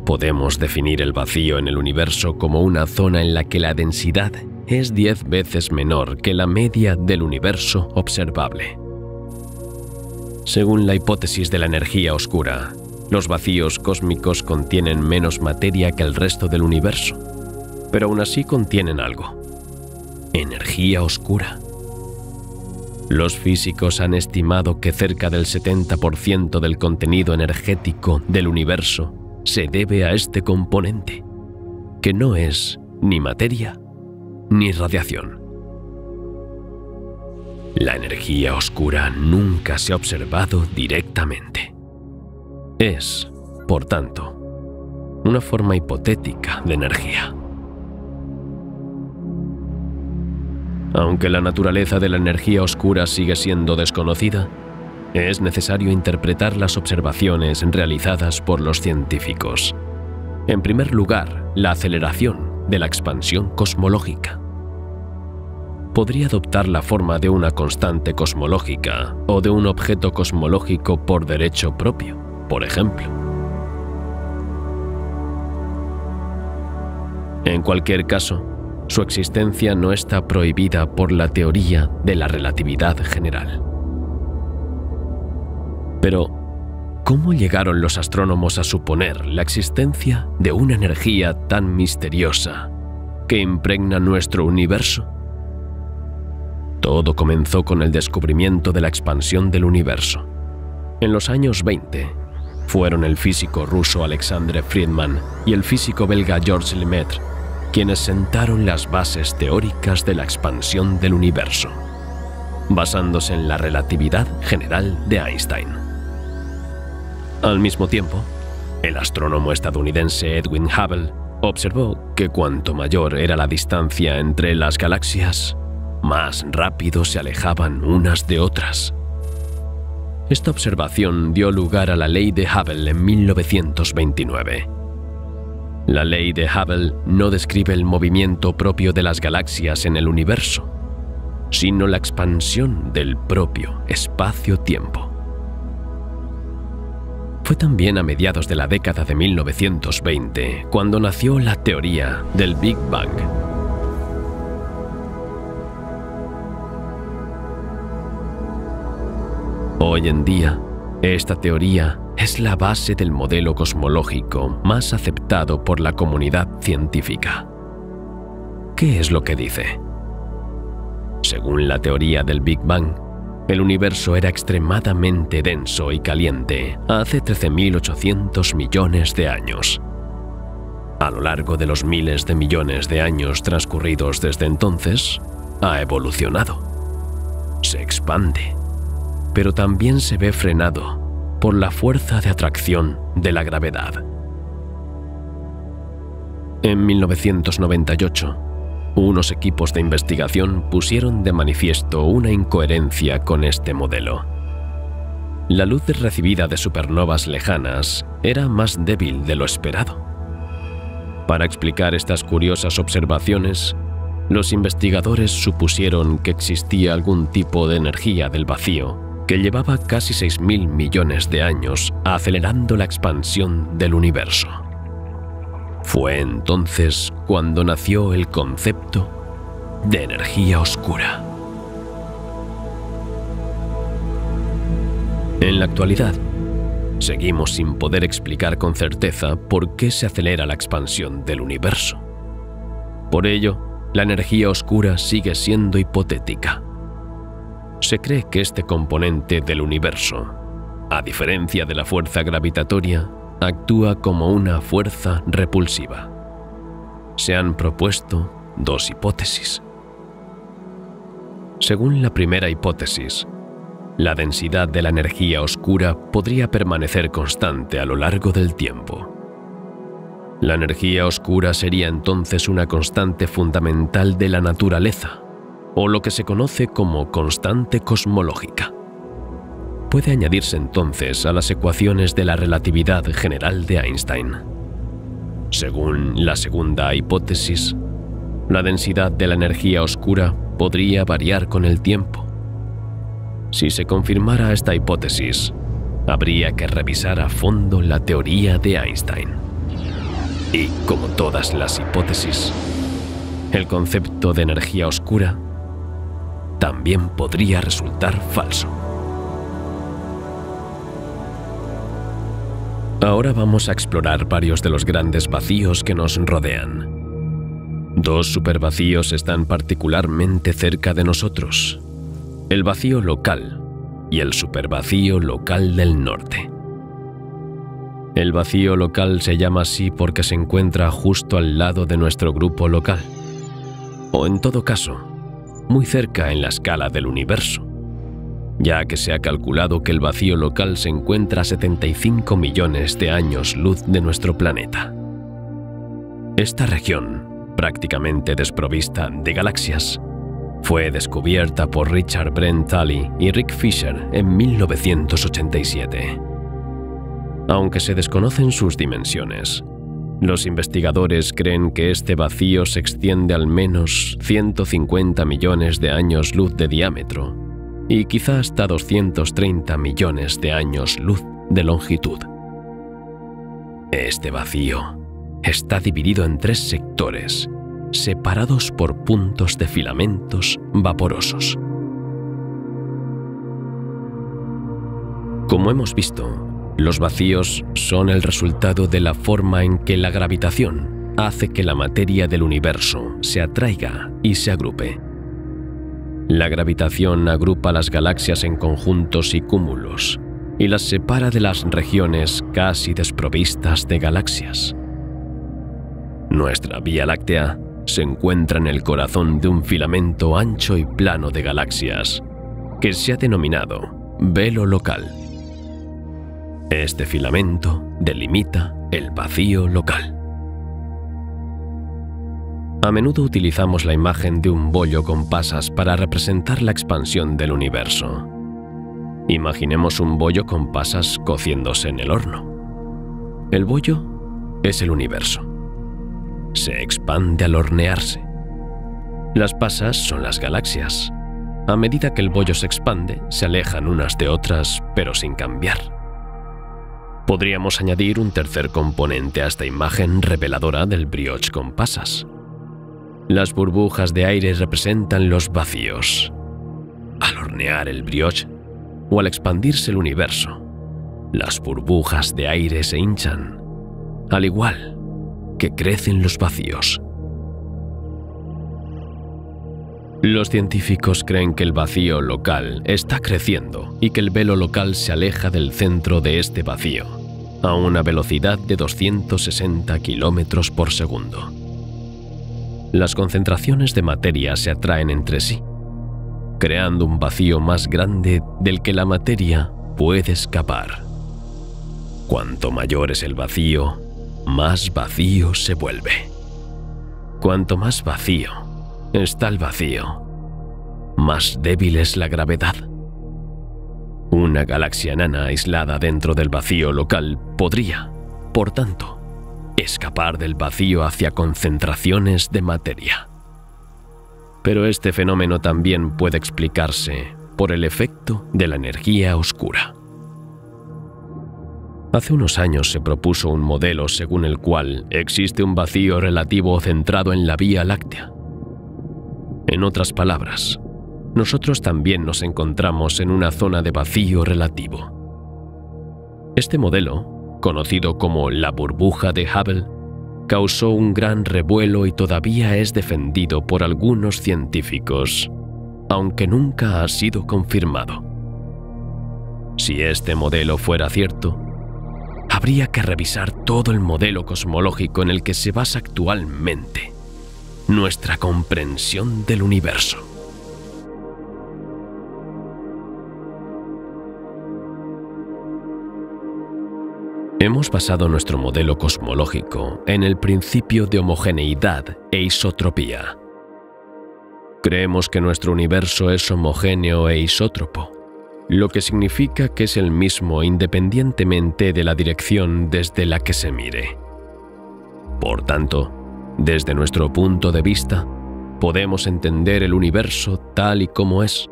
podemos definir el vacío en el universo como una zona en la que la densidad es 10 veces menor que la media del universo observable. Según la hipótesis de la energía oscura, los vacíos cósmicos contienen menos materia que el resto del universo, pero aún así contienen algo: energía oscura. Los físicos han estimado que cerca del 70% del contenido energético del universo se debe a este componente, que no es ni materia ni radiación. La energía oscura nunca se ha observado directamente. Es, por tanto, una forma hipotética de energía. Aunque la naturaleza de la energía oscura sigue siendo desconocida, es necesario interpretar las observaciones realizadas por los científicos. En primer lugar, la aceleración de la expansión cosmológica. Podría adoptar la forma de una constante cosmológica o de un objeto cosmológico por derecho propio, por ejemplo. En cualquier caso, su existencia no está prohibida por la teoría de la relatividad general. Pero, ¿cómo llegaron los astrónomos a suponer la existencia de una energía tan misteriosa que impregna nuestro universo? Todo comenzó con el descubrimiento de la expansión del universo. En los años 20, fueron el físico ruso Alexandre Friedman y el físico belga Georges Lemaître quienes sentaron las bases teóricas de la expansión del universo, basándose en la relatividad general de Einstein. Al mismo tiempo, el astrónomo estadounidense Edwin Hubble observó que cuanto mayor era la distancia entre las galaxias, más rápido se alejaban unas de otras. Esta observación dio lugar a la ley de Hubble en 1929. La ley de Hubble no describe el movimiento propio de las galaxias en el universo, sino la expansión del propio espacio-tiempo. Fue también a mediados de la década de 1920 cuando nació la teoría del Big Bang. Hoy en día, esta teoría es la base del modelo cosmológico más aceptado por la comunidad científica. ¿Qué es lo que dice? Según la teoría del Big Bang, el universo era extremadamente denso y caliente hace 13.800 millones de años. A lo largo de los miles de millones de años transcurridos desde entonces, ha evolucionado. Se expande, pero también se ve frenado por la fuerza de atracción de la gravedad. En 1998, unos equipos de investigación pusieron de manifiesto una incoherencia con este modelo. La luz recibida de supernovas lejanas era más débil de lo esperado. Para explicar estas curiosas observaciones, los investigadores supusieron que existía algún tipo de energía del vacío que llevaba casi 6.000 millones de años acelerando la expansión del universo. Fue entonces cuando nació el concepto de energía oscura. En la actualidad, seguimos sin poder explicar con certeza por qué se acelera la expansión del universo. Por ello, la energía oscura sigue siendo hipotética. Se cree que este componente del universo, a diferencia de la fuerza gravitatoria, actúa como una fuerza repulsiva. Se han propuesto dos hipótesis. Según la primera hipótesis, la densidad de la energía oscura podría permanecer constante a lo largo del tiempo. La energía oscura sería entonces una constante fundamental de la naturaleza, o lo que se conoce como constante cosmológica. Puede añadirse entonces a las ecuaciones de la relatividad general de Einstein. Según la segunda hipótesis, la densidad de la energía oscura podría variar con el tiempo. Si se confirmara esta hipótesis, habría que revisar a fondo la teoría de Einstein. Y, como todas las hipótesis, el concepto de energía oscura también podría resultar falso. Ahora vamos a explorar varios de los grandes vacíos que nos rodean. Dos supervacíos están particularmente cerca de nosotros: el vacío local y el supervacío local del norte. El vacío local se llama así porque se encuentra justo al lado de nuestro grupo local, o en todo caso, muy cerca en la escala del universo, ya que se ha calculado que el vacío local se encuentra a 75 millones de años luz de nuestro planeta. Esta región, prácticamente desprovista de galaxias, fue descubierta por Richard Brent Tully y Rick Fisher en 1987. Aunque se desconocen sus dimensiones, Los investigadores creen que este vacío se extiende al menos 150 millones de años luz de diámetro y quizá hasta 230 millones de años luz de longitud. Este vacío está dividido en 3 sectores, separados por puntos de filamentos vaporosos. Como hemos visto, los vacíos son el resultado de la forma en que la gravitación hace que la materia del universo se atraiga y se agrupe. La gravitación agrupa las galaxias en conjuntos y cúmulos y las separa de las regiones casi desprovistas de galaxias. Nuestra Vía Láctea se encuentra en el corazón de un filamento ancho y plano de galaxias que se ha denominado velo local. Este filamento delimita el vacío local. A menudo utilizamos la imagen de un bollo con pasas para representar la expansión del universo. Imaginemos un bollo con pasas cociéndose en el horno. El bollo es el universo. Se expande al hornearse. Las pasas son las galaxias. A medida que el bollo se expande, se alejan unas de otras, pero sin cambiar. Podríamos añadir un tercer componente a esta imagen reveladora del brioche con pasas. Las burbujas de aire representan los vacíos. Al hornear el brioche, o al expandirse el universo, las burbujas de aire se hinchan, al igual que crecen los vacíos. Los científicos creen que el vacío local está creciendo y que el velo local se aleja del centro de este vacío a una velocidad de 260 kilómetros por segundo. Las concentraciones de materia se atraen entre sí, creando un vacío más grande del que la materia puede escapar. Cuanto mayor es el vacío, más vacío se vuelve. Cuanto más vacío está el vacío, más débil es la gravedad. Una galaxia enana aislada dentro del vacío local podría, por tanto, escapar del vacío hacia concentraciones de materia. Pero este fenómeno también puede explicarse por el efecto de la energía oscura. Hace unos años se propuso un modelo según el cual existe un vacío relativo centrado en la Vía Láctea. En otras palabras, nosotros también nos encontramos en una zona de vacío relativo. Este modelo, conocido como la burbuja de Hubble, causó un gran revuelo y todavía es defendido por algunos científicos, aunque nunca ha sido confirmado. Si este modelo fuera cierto, habría que revisar todo el modelo cosmológico en el que se basa actualmente nuestra comprensión del universo. Hemos basado nuestro modelo cosmológico en el principio de homogeneidad e isotropía. Creemos que nuestro universo es homogéneo e isótropo, lo que significa que es el mismo independientemente de la dirección desde la que se mire. Por tanto, desde nuestro punto de vista, podemos entender el universo tal y como es.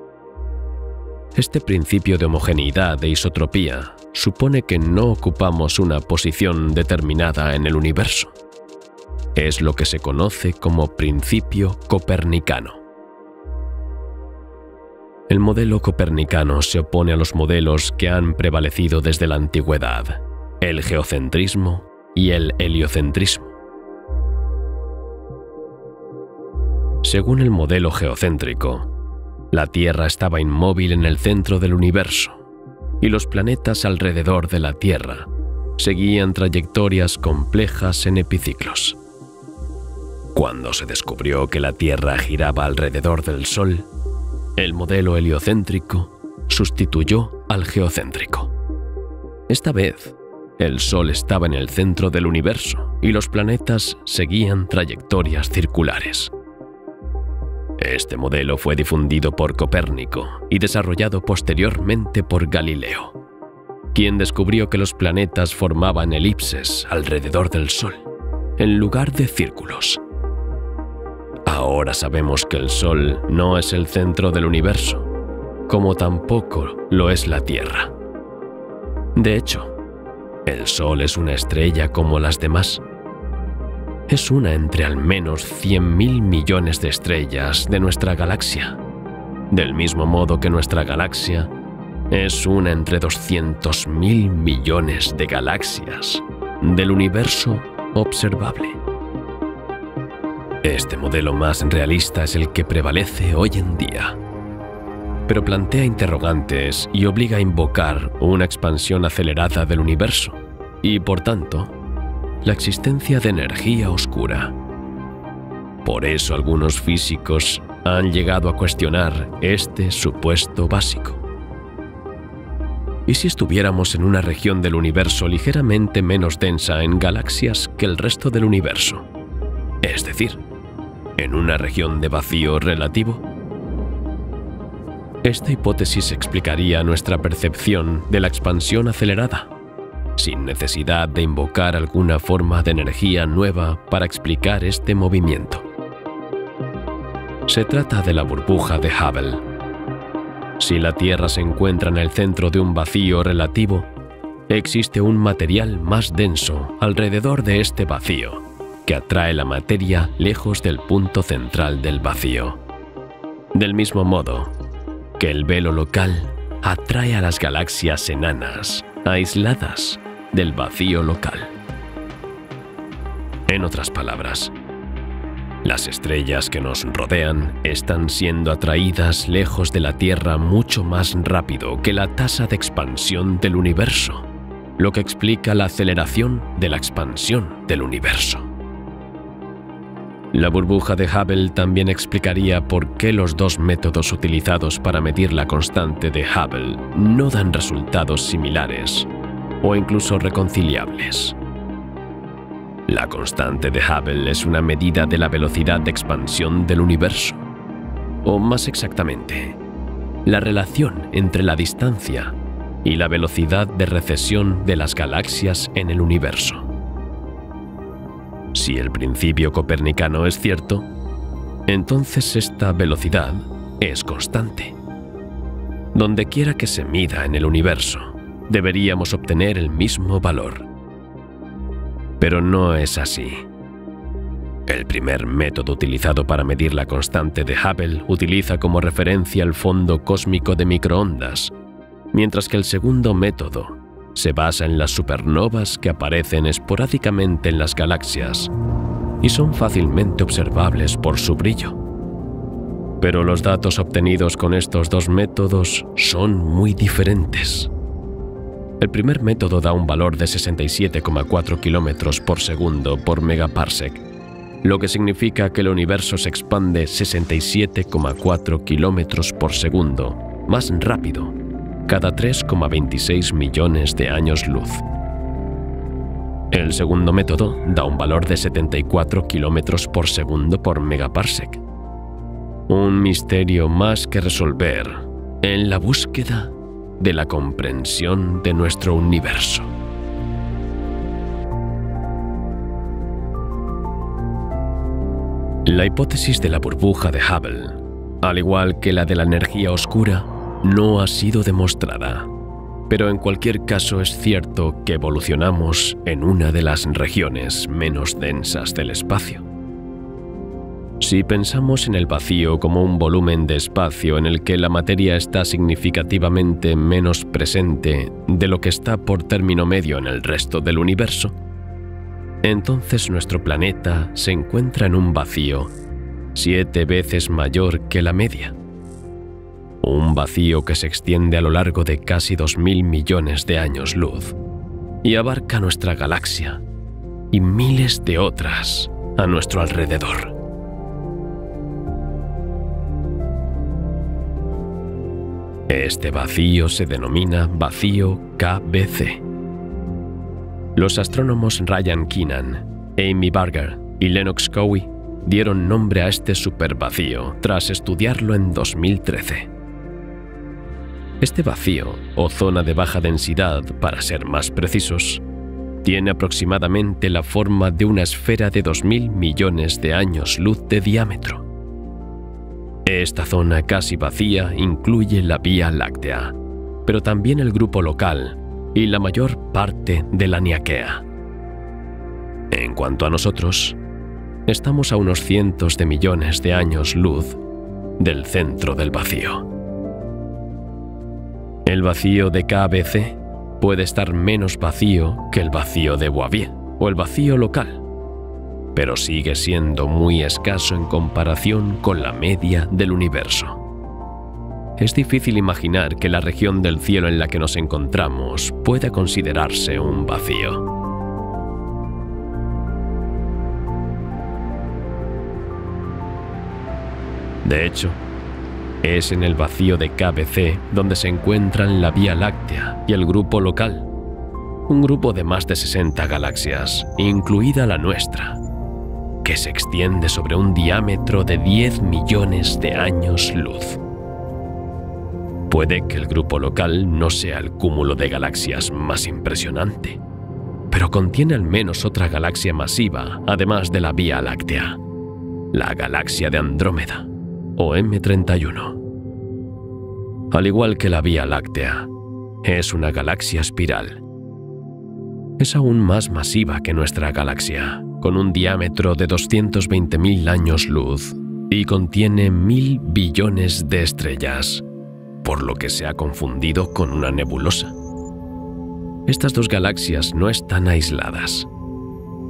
Este principio de homogeneidad e isotropía supone que no ocupamos una posición determinada en el universo. Es lo que se conoce como principio copernicano. El modelo copernicano se opone a los modelos que han prevalecido desde la antigüedad, el geocentrismo y el heliocentrismo. Según el modelo geocéntrico, la Tierra estaba inmóvil en el centro del universo y los planetas alrededor de la Tierra seguían trayectorias complejas en epiciclos. Cuando se descubrió que la Tierra giraba alrededor del Sol, el modelo heliocéntrico sustituyó al geocéntrico. Esta vez, el Sol estaba en el centro del universo y los planetas seguían trayectorias circulares. Este modelo fue difundido por Copérnico y desarrollado posteriormente por Galileo, quien descubrió que los planetas formaban elipses alrededor del Sol en lugar de círculos. Ahora sabemos que el Sol no es el centro del universo, como tampoco lo es la Tierra. De hecho, el Sol es una estrella como las demás. Es una entre al menos 100.000 millones de estrellas de nuestra galaxia, del mismo modo que nuestra galaxia es una entre 200.000 millones de galaxias del universo observable. Este modelo más realista es el que prevalece hoy en día, pero plantea interrogantes y obliga a invocar una expansión acelerada del universo y, por tanto, la existencia de energía oscura. Por eso algunos físicos han llegado a cuestionar este supuesto básico. ¿Y si estuviéramos en una región del universo ligeramente menos densa en galaxias que el resto del universo? Es decir, en una región de vacío relativo. Esta hipótesis explicaría nuestra percepción de la expansión acelerada, sin necesidad de invocar alguna forma de energía nueva para explicar este movimiento. Se trata de la burbuja de Hubble. Si la Tierra se encuentra en el centro de un vacío relativo, existe un material más denso alrededor de este vacío, que atrae la materia lejos del punto central del vacío. Del mismo modo que el velo local atrae a las galaxias enanas, aisladas del vacío local. En otras palabras, las estrellas que nos rodean están siendo atraídas lejos de la Tierra mucho más rápido que la tasa de expansión del universo, lo que explica la aceleración de la expansión del universo. La burbuja de Hubble también explicaría por qué los dos métodos utilizados para medir la constante de Hubble no dan resultados similares o incluso reconciliables. La constante de Hubble es una medida de la velocidad de expansión del universo, o más exactamente, la relación entre la distancia y la velocidad de recesión de las galaxias en el universo. Si el principio copernicano es cierto, entonces esta velocidad es constante. Donde quiera que se mida en el universo, deberíamos obtener el mismo valor. Pero no es así. El primer método utilizado para medir la constante de Hubble utiliza como referencia el fondo cósmico de microondas, mientras que el segundo método se basa en las supernovas que aparecen esporádicamente en las galaxias y son fácilmente observables por su brillo. Pero los datos obtenidos con estos dos métodos son muy diferentes. El primer método da un valor de 67,4 kilómetros por segundo por megaparsec, lo que significa que el universo se expande 67,4 kilómetros por segundo más rápido cada 3,26 millones de años luz. El segundo método da un valor de 74 kilómetros por segundo por megaparsec. Un misterio más que resolver en la búsqueda de la comprensión de nuestro universo. La hipótesis de la burbuja de Hubble, al igual que la de la energía oscura, no ha sido demostrada, pero en cualquier caso es cierto que evolucionamos en una de las regiones menos densas del espacio. Si pensamos en el vacío como un volumen de espacio en el que la materia está significativamente menos presente de lo que está por término medio en el resto del universo, entonces nuestro planeta se encuentra en un vacío 7 veces mayor que la media. Un vacío que se extiende a lo largo de casi 2.000 millones de años luz y abarca nuestra galaxia y miles de otras a nuestro alrededor. Este vacío se denomina vacío KBC. Los astrónomos Ryan Keenan, Amy Barger y Lennox Cowie dieron nombre a este supervacío tras estudiarlo en 2013. Este vacío, o zona de baja densidad para ser más precisos, tiene aproximadamente la forma de una esfera de 2000 millones de años luz de diámetro. Esta zona casi vacía incluye la Vía Láctea, pero también el grupo local y la mayor parte de la Niaquea. En cuanto a nosotros, estamos a unos cientos de millones de años luz del centro del vacío. El vacío de KBC puede estar menos vacío que el vacío de Boisvier o el vacío local, pero sigue siendo muy escaso en comparación con la media del universo. Es difícil imaginar que la región del cielo en la que nos encontramos pueda considerarse un vacío. De hecho, es en el vacío de KBC donde se encuentran la Vía Láctea y el grupo local, un grupo de más de 60 galaxias, incluida la nuestra, que se extiende sobre un diámetro de 10 millones de años luz. Puede que el grupo local no sea el cúmulo de galaxias más impresionante, pero contiene al menos otra galaxia masiva, además de la Vía Láctea, la galaxia de Andrómeda, o M31. Al igual que la Vía Láctea, es una galaxia espiral. Es aún más masiva que nuestra galaxia, con un diámetro de 220.000 años luz y contiene 1000 billones de estrellas, por lo que se ha confundido con una nebulosa. Estas dos galaxias no están aisladas.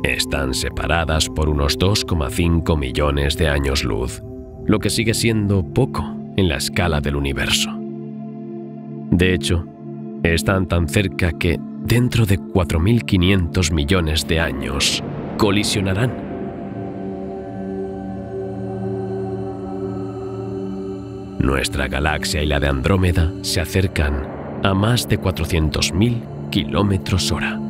Están separadas por unos 2,5 millones de años luz, lo que sigue siendo poco en la escala del universo. De hecho, están tan cerca que, dentro de 4.500 millones de años, colisionarán. Nuestra galaxia y la de Andrómeda se acercan a más de 400.000 km/h.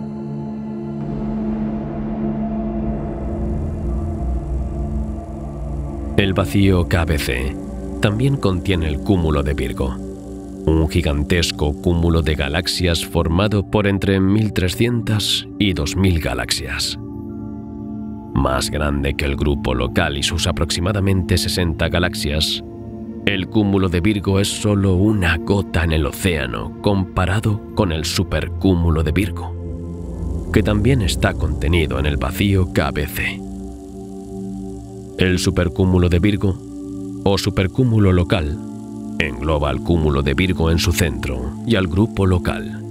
El vacío KBC también contiene el cúmulo de Virgo, un gigantesco cúmulo de galaxias formado por entre 1.300 y 2.000 galaxias. Más grande que el grupo local y sus aproximadamente 60 galaxias, el cúmulo de Virgo es solo una gota en el océano comparado con el supercúmulo de Virgo, que también está contenido en el vacío KBC. El supercúmulo de Virgo, o supercúmulo local, engloba al cúmulo de Virgo en su centro y al grupo local.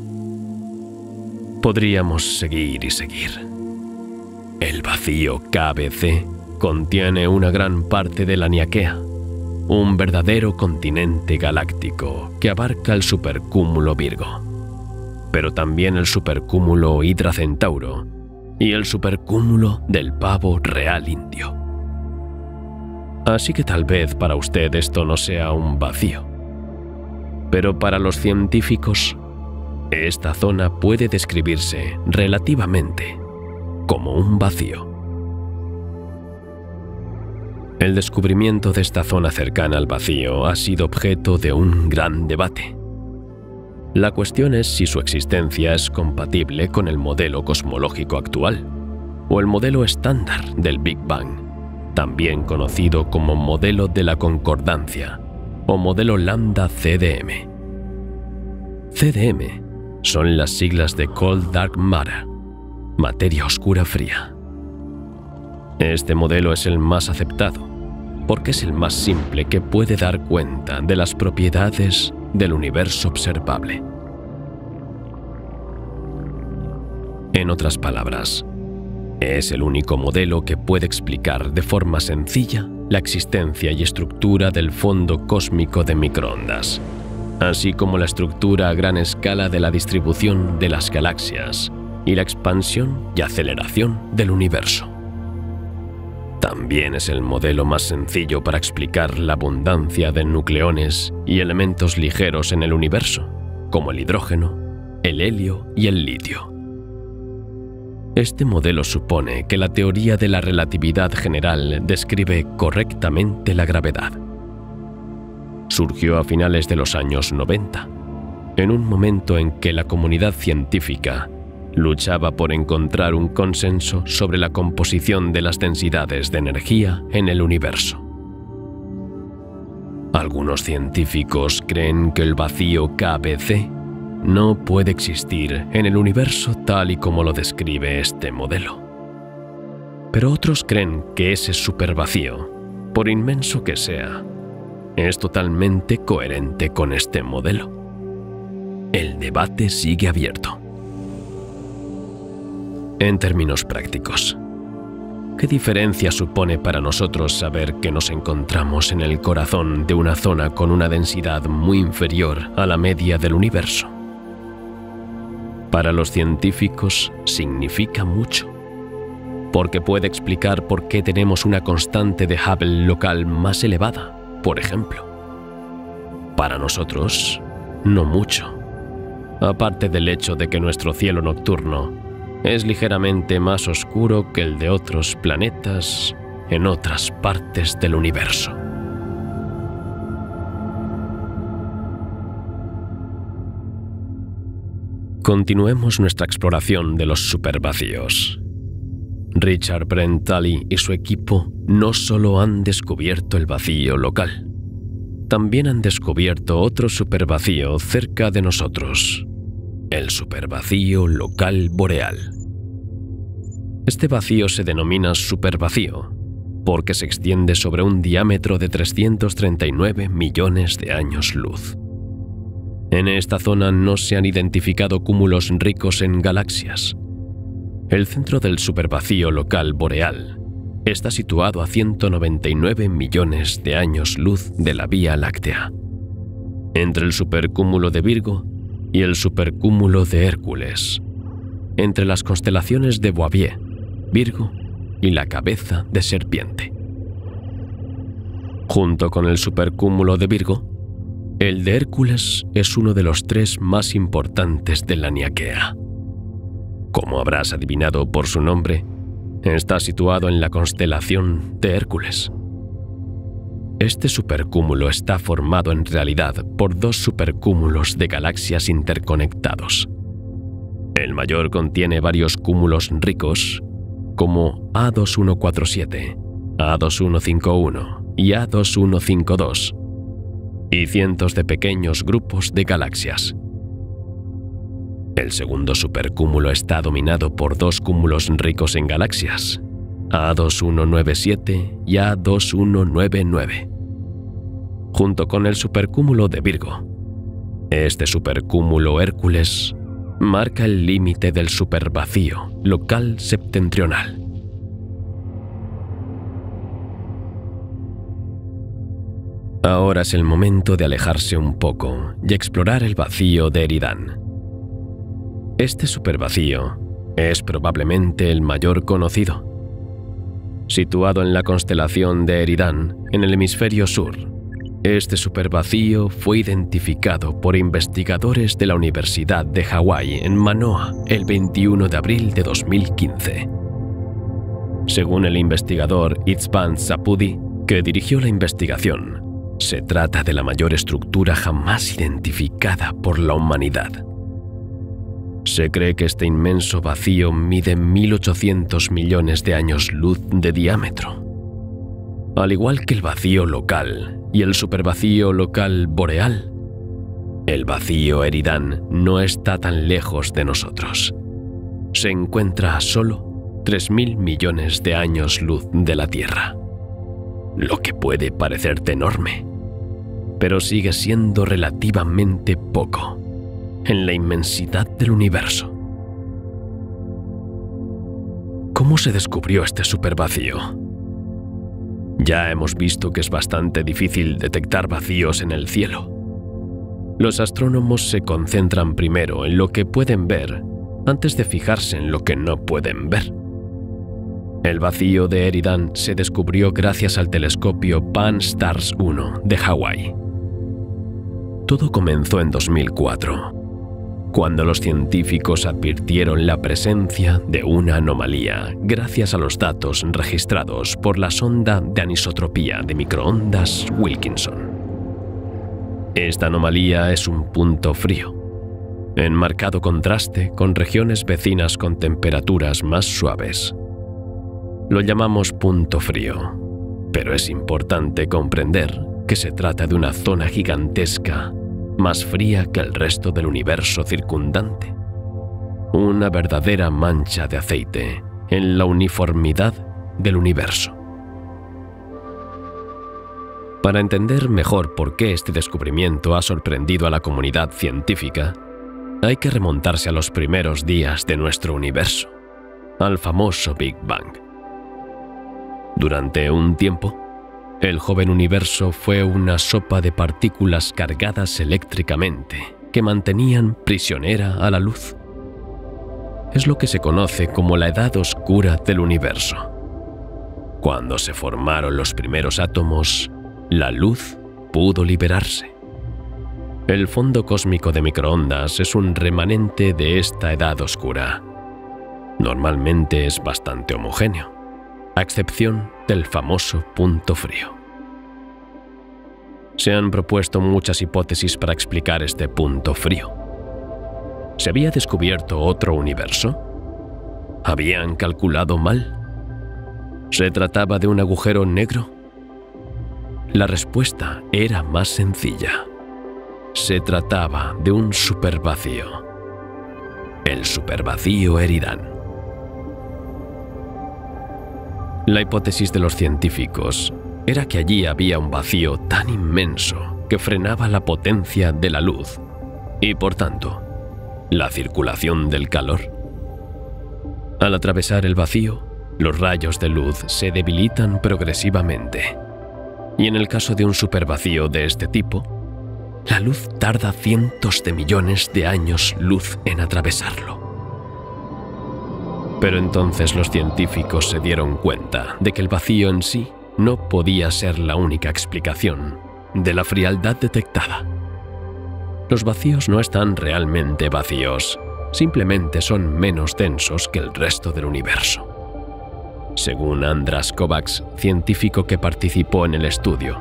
Podríamos seguir y seguir. El vacío KBC contiene una gran parte de la Niaquea, un verdadero continente galáctico que abarca el supercúmulo Virgo, pero también el supercúmulo Hidra Centauro y el supercúmulo del Pavo Real Indio. Así que tal vez para usted esto no sea un vacío, pero para los científicos, esta zona puede describirse relativamente como un vacío. El descubrimiento de esta zona cercana al vacío ha sido objeto de un gran debate. La cuestión es si su existencia es compatible con el modelo cosmológico actual, o el modelo estándar del Big Bang, también conocido como modelo de la concordancia, o modelo lambda CDM. CDM son las siglas de Cold Dark Matter, materia oscura fría. Este modelo es el más aceptado, porque es el más simple que puede dar cuenta de las propiedades del universo observable. En otras palabras, es el único modelo que puede explicar de forma sencilla la existencia y estructura del fondo cósmico de microondas, así como la estructura a gran escala de la distribución de las galaxias y la expansión y aceleración del universo. También es el modelo más sencillo para explicar la abundancia de nucleones y elementos ligeros en el universo, como el hidrógeno, el helio y el litio. Este modelo supone que la teoría de la relatividad general describe correctamente la gravedad. Surgió a finales de los años 90, en un momento en que la comunidad científica luchaba por encontrar un consenso sobre la composición de las densidades de energía en el universo. Algunos científicos creen que el vacío KBC no puede existir en el universo tal y como lo describe este modelo. Pero otros creen que ese supervacío, por inmenso que sea, es totalmente coherente con este modelo. El debate sigue abierto. En términos prácticos, ¿qué diferencia supone para nosotros saber que nos encontramos en el corazón de una zona con una densidad muy inferior a la media del universo? Para los científicos significa mucho, porque puede explicar por qué tenemos una constante de Hubble local más elevada, por ejemplo. Para nosotros, no mucho, aparte del hecho de que nuestro cielo nocturno es ligeramente más oscuro que el de otros planetas en otras partes del universo. Continuemos nuestra exploración de los supervacíos. Richard Brent Talley y su equipo no solo han descubierto el vacío local, también han descubierto otro supervacío cerca de nosotros, el supervacío local boreal. Este vacío se denomina supervacío porque se extiende sobre un diámetro de 339 millones de años luz. En esta zona no se han identificado cúmulos ricos en galaxias. El centro del supervacío local boreal está situado a 199 millones de años luz de la Vía Láctea, entre el supercúmulo de Virgo y el supercúmulo de Hércules, entre las constelaciones de Bouvier, Virgo y la Cabeza de Serpiente. Junto con el supercúmulo de Virgo, el de Hércules es uno de los 3 más importantes de la Niaquea. Como habrás adivinado por su nombre, está situado en la constelación de Hércules. Este supercúmulo está formado en realidad por 2 supercúmulos de galaxias interconectados. El mayor contiene varios cúmulos ricos, como A2147, A2151 y A2152, y cientos de pequeños grupos de galaxias. El segundo supercúmulo está dominado por 2 cúmulos ricos en galaxias, A2197 y A2199, junto con el supercúmulo de Virgo. Este supercúmulo Hércules marca el límite del supervacío local septentrional. Ahora es el momento de alejarse un poco y explorar el vacío de Eridán. Este supervacío es probablemente el mayor conocido. Situado en la constelación de Eridán, en el hemisferio sur, este supervacío fue identificado por investigadores de la Universidad de Hawái en Manoa el 21 de abril de 2015. Según el investigador Itzvan Sapudi, que dirigió la investigación, se trata de la mayor estructura jamás identificada por la humanidad. Se cree que este inmenso vacío mide 1.800 millones de años luz de diámetro. Al igual que el vacío local y el supervacío local boreal, el vacío Eridán no está tan lejos de nosotros. Se encuentra a solo 3.000 millones de años luz de la Tierra, lo que puede parecerte enorme, pero sigue siendo relativamente poco en la inmensidad del universo. ¿Cómo se descubrió este supervacío? Ya hemos visto que es bastante difícil detectar vacíos en el cielo. Los astrónomos se concentran primero en lo que pueden ver antes de fijarse en lo que no pueden ver. El vacío de Eridán se descubrió gracias al telescopio Pan-STARRS 1 de Hawái. Todo comenzó en 2004, cuando los científicos advirtieron la presencia de una anomalía gracias a los datos registrados por la sonda de anisotropía de microondas Wilkinson. Esta anomalía es un punto frío, en marcado contraste con regiones vecinas con temperaturas más suaves. Lo llamamos punto frío, pero es importante comprender que se trata de una zona gigantesca, más fría que el resto del universo circundante. Una verdadera mancha de aceite en la uniformidad del universo. Para entender mejor por qué este descubrimiento ha sorprendido a la comunidad científica, hay que remontarse a los primeros días de nuestro universo, al famoso Big Bang. Durante un tiempo, el joven universo fue una sopa de partículas cargadas eléctricamente que mantenían prisionera a la luz. Es lo que se conoce como la edad oscura del universo. Cuando se formaron los primeros átomos, la luz pudo liberarse. El fondo cósmico de microondas es un remanente de esta edad oscura. Normalmente es bastante homogéneo, a excepción del famoso punto frío. Se han propuesto muchas hipótesis para explicar este punto frío. ¿Se había descubierto otro universo? ¿Habían calculado mal? ¿Se trataba de un agujero negro? La respuesta era más sencilla. Se trataba de un supervacío. El supervacío Eridan. La hipótesis de los científicos era que allí había un vacío tan inmenso que frenaba la potencia de la luz y, por tanto, la circulación del calor. Al atravesar el vacío, los rayos de luz se debilitan progresivamente. Y en el caso de un supervacío de este tipo, la luz tarda cientos de millones de años luz en atravesarlo. Pero entonces los científicos se dieron cuenta de que el vacío en sí no podía ser la única explicación de la frialdad detectada. Los vacíos no están realmente vacíos, simplemente son menos densos que el resto del universo. Según András Kovacs, científico que participó en el estudio,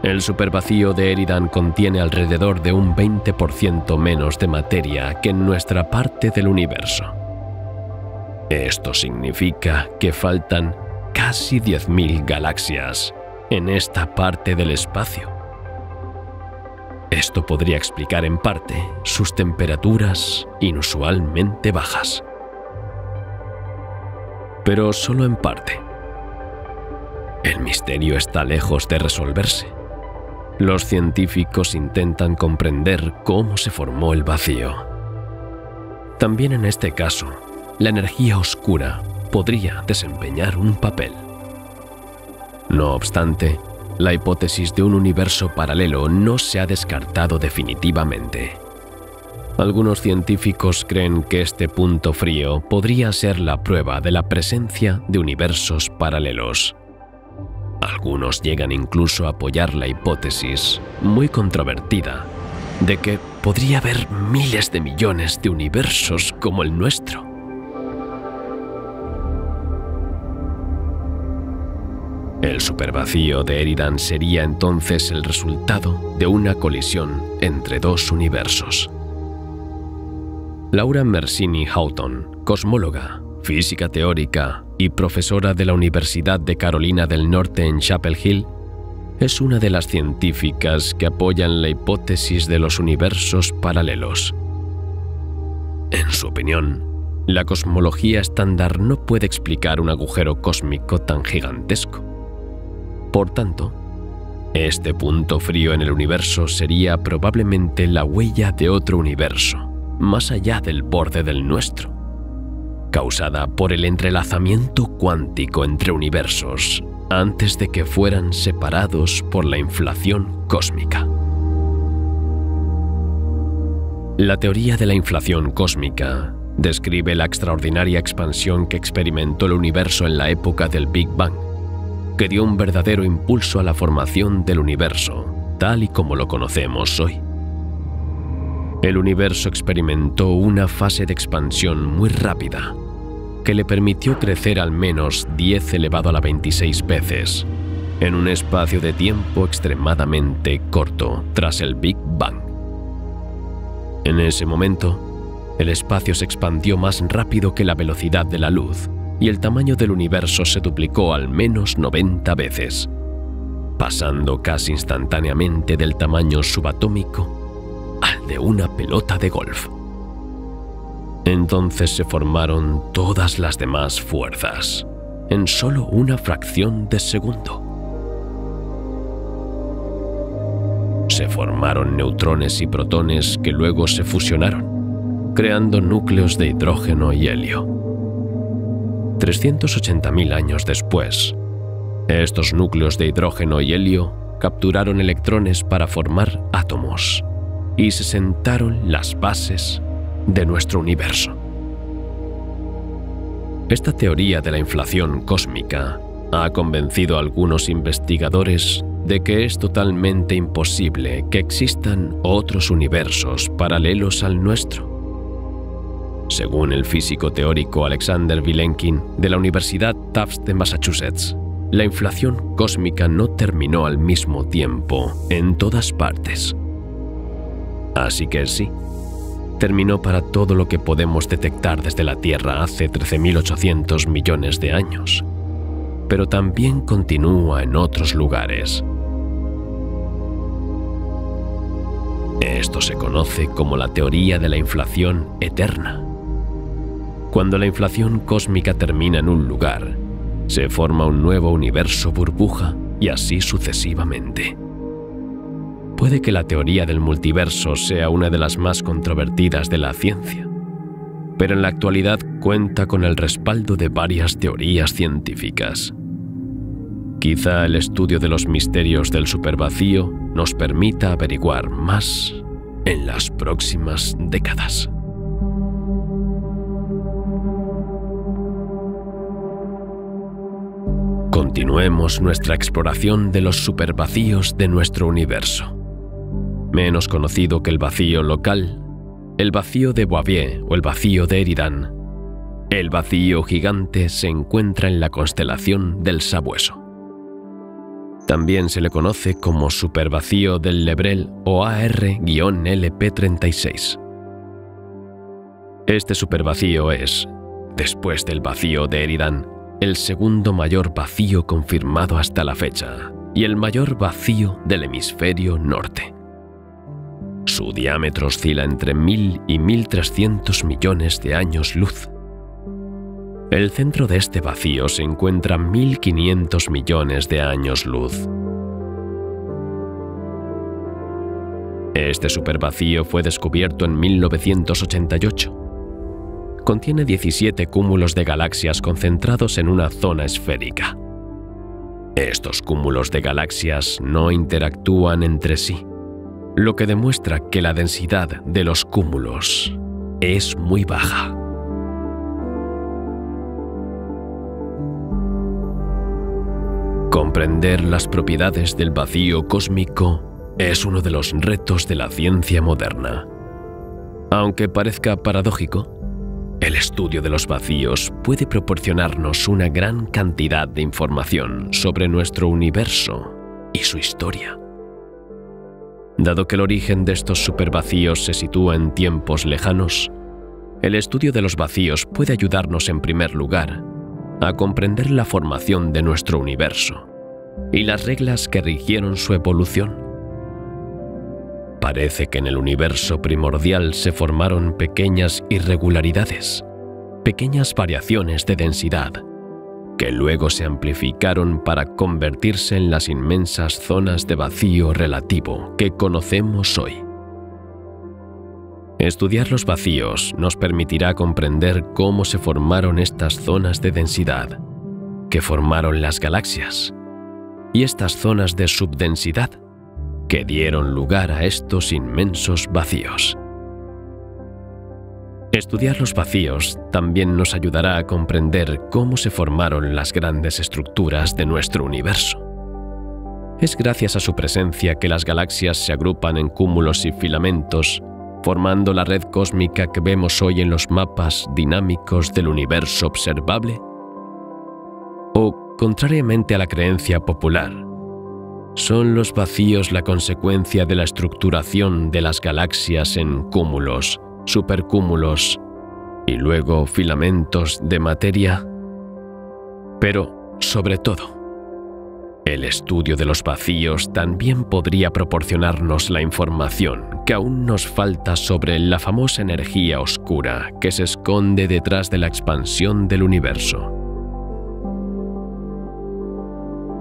el supervacío de Eridan contiene alrededor de un 20% menos de materia que en nuestra parte del universo. Esto significa que faltan casi 10.000 galaxias en esta parte del espacio. Esto podría explicar en parte sus temperaturas inusualmente bajas. Pero solo en parte. El misterio está lejos de resolverse. Los científicos intentan comprender cómo se formó el vacío. También en este caso, la energía oscura podría desempeñar un papel. No obstante, la hipótesis de un universo paralelo no se ha descartado definitivamente. Algunos científicos creen que este punto frío podría ser la prueba de la presencia de universos paralelos. Algunos llegan incluso a apoyar la hipótesis, muy controvertida, de que podría haber miles de millones de universos como el nuestro. El supervacío de Eridan sería entonces el resultado de una colisión entre dos universos. Laura Mersini Houghton, cosmóloga, física teórica y profesora de la Universidad de Carolina del Norte en Chapel Hill, es una de las científicas que apoyan la hipótesis de los universos paralelos. En su opinión, la cosmología estándar no puede explicar un agujero cósmico tan gigantesco. Por tanto, este punto frío en el universo sería probablemente la huella de otro universo, más allá del borde del nuestro, causada por el entrelazamiento cuántico entre universos antes de que fueran separados por la inflación cósmica. La teoría de la inflación cósmica describe la extraordinaria expansión que experimentó el universo en la época del Big Bang, que dio un verdadero impulso a la formación del universo, tal y como lo conocemos hoy. El universo experimentó una fase de expansión muy rápida, que le permitió crecer al menos 10 elevado a la 26 veces, en un espacio de tiempo extremadamente corto tras el Big Bang. En ese momento, el espacio se expandió más rápido que la velocidad de la luz y el tamaño del universo se duplicó al menos 90 veces, pasando casi instantáneamente del tamaño subatómico al de una pelota de golf. Entonces se formaron todas las demás fuerzas, en solo una fracción de segundo. Se formaron neutrones y protones que luego se fusionaron, creando núcleos de hidrógeno y helio. 380.000 años después, estos núcleos de hidrógeno y helio capturaron electrones para formar átomos y se sentaron las bases de nuestro universo. Esta teoría de la inflación cósmica ha convencido a algunos investigadores de que es totalmente imposible que existan otros universos paralelos al nuestro. Según el físico teórico Alexander Vilenkin de la Universidad Tufts de Massachusetts, la inflación cósmica no terminó al mismo tiempo en todas partes. Así que sí, terminó para todo lo que podemos detectar desde la Tierra hace 13.800 millones de años, pero también continúa en otros lugares. Esto se conoce como la teoría de la inflación eterna. Cuando la inflación cósmica termina en un lugar, se forma un nuevo universo burbuja y así sucesivamente. Puede que la teoría del multiverso sea una de las más controvertidas de la ciencia, pero en la actualidad cuenta con el respaldo de varias teorías científicas. Quizá el estudio de los misterios del supervacío nos permita averiguar más en las próximas décadas. Continuemos nuestra exploración de los supervacíos de nuestro universo. Menos conocido que el vacío local, el vacío de Boavier o el vacío de Eridan, el vacío gigante se encuentra en la constelación del Sabueso. También se le conoce como supervacío del Lebrel o AR-LP36. Este supervacío es, después del vacío de Eridan, el segundo mayor vacío confirmado hasta la fecha y el mayor vacío del hemisferio norte. Su diámetro oscila entre 1000 y 1300 millones de años luz. El centro de este vacío se encuentra a 1500 millones de años luz. Este supervacío fue descubierto en 1988. Contiene 17 cúmulos de galaxias concentrados en una zona esférica. Estos cúmulos de galaxias no interactúan entre sí, lo que demuestra que la densidad de los cúmulos es muy baja. Comprender las propiedades del vacío cósmico es uno de los retos de la ciencia moderna. Aunque parezca paradójico, el estudio de los vacíos puede proporcionarnos una gran cantidad de información sobre nuestro universo y su historia. Dado que el origen de estos supervacíos se sitúa en tiempos lejanos, el estudio de los vacíos puede ayudarnos en primer lugar a comprender la formación de nuestro universo y las reglas que rigieron su evolución. Parece que en el universo primordial se formaron pequeñas irregularidades, pequeñas variaciones de densidad, que luego se amplificaron para convertirse en las inmensas zonas de vacío relativo que conocemos hoy. Estudiar los vacíos nos permitirá comprender cómo se formaron estas zonas de densidad, que formaron las galaxias, y estas zonas de subdensidad, que dieron lugar a estos inmensos vacíos. Estudiar los vacíos también nos ayudará a comprender cómo se formaron las grandes estructuras de nuestro universo. Es gracias a su presencia que las galaxias se agrupan en cúmulos y filamentos, formando la red cósmica que vemos hoy en los mapas dinámicos del universo observable. O, contrariamente a la creencia popular, ¿Son los vacíos la consecuencia de la estructuración de las galaxias en cúmulos, supercúmulos y luego filamentos de materia? Pero, sobre todo, el estudio de los vacíos también podría proporcionarnos la información que aún nos falta sobre la famosa energía oscura que se esconde detrás de la expansión del universo.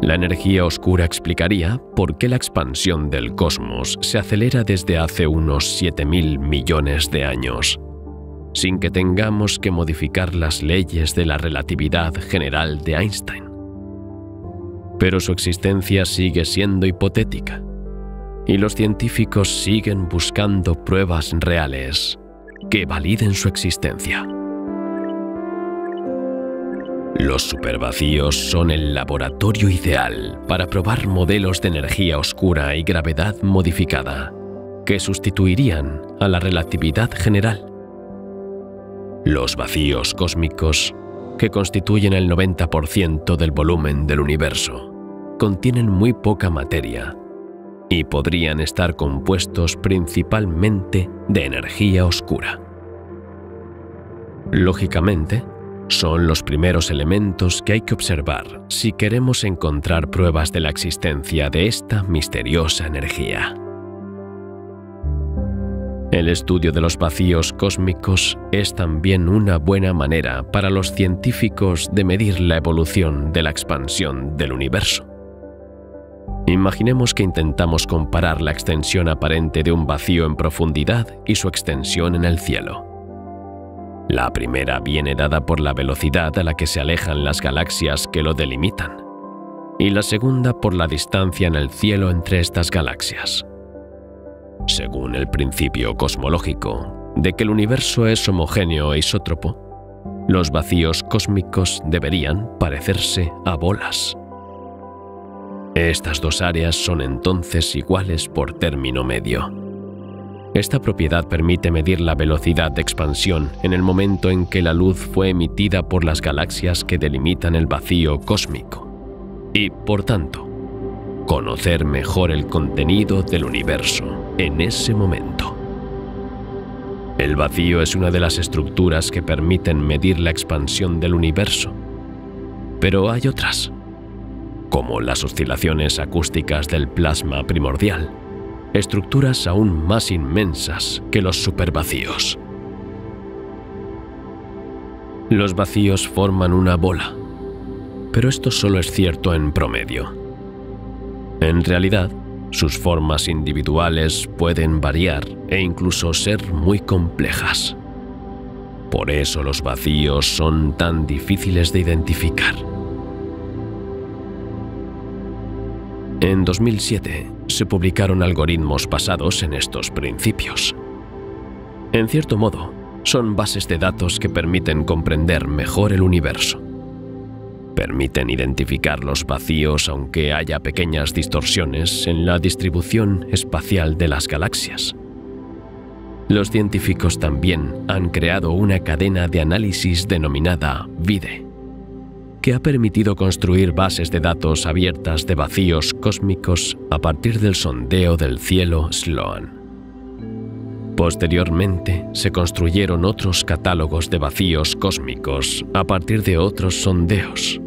La energía oscura explicaría por qué la expansión del cosmos se acelera desde hace unos 7.000 millones de años, sin que tengamos que modificar las leyes de la relatividad general de Einstein. Pero su existencia sigue siendo hipotética, y los científicos siguen buscando pruebas reales que validen su existencia. Los supervacíos son el laboratorio ideal para probar modelos de energía oscura y gravedad modificada que sustituirían a la relatividad general. Los vacíos cósmicos, que constituyen el 90% del volumen del universo, contienen muy poca materia y podrían estar compuestos principalmente de energía oscura. Lógicamente, son los primeros elementos que hay que observar si queremos encontrar pruebas de la existencia de esta misteriosa energía. El estudio de los vacíos cósmicos es también una buena manera para los científicos de medir la evolución de la expansión del universo. Imaginemos que intentamos comparar la extensión aparente de un vacío en profundidad y su extensión en el cielo. La primera viene dada por la velocidad a la que se alejan las galaxias que lo delimitan, y la segunda por la distancia en el cielo entre estas galaxias. Según el principio cosmológico de que el universo es homogéneo e isótropo, los vacíos cósmicos deberían parecerse a bolas. Estas dos áreas son entonces iguales por término medio. Esta propiedad permite medir la velocidad de expansión en el momento en que la luz fue emitida por las galaxias que delimitan el vacío cósmico y, por tanto, conocer mejor el contenido del universo en ese momento. El vacío es una de las estructuras que permiten medir la expansión del universo, pero hay otras, como las oscilaciones acústicas del plasma primordial, estructuras aún más inmensas que los supervacíos. Los vacíos forman una bola, pero esto solo es cierto en promedio. En realidad, sus formas individuales pueden variar e incluso ser muy complejas. Por eso los vacíos son tan difíciles de identificar. En 2007 se publicaron algoritmos basados en estos principios. En cierto modo, son bases de datos que permiten comprender mejor el universo. Permiten identificar los vacíos aunque haya pequeñas distorsiones en la distribución espacial de las galaxias. Los científicos también han creado una cadena de análisis denominada VIDE, que ha permitido construir bases de datos abiertas de vacíos cósmicos a partir del sondeo del cielo Sloan. Posteriormente, se construyeron otros catálogos de vacíos cósmicos a partir de otros sondeos.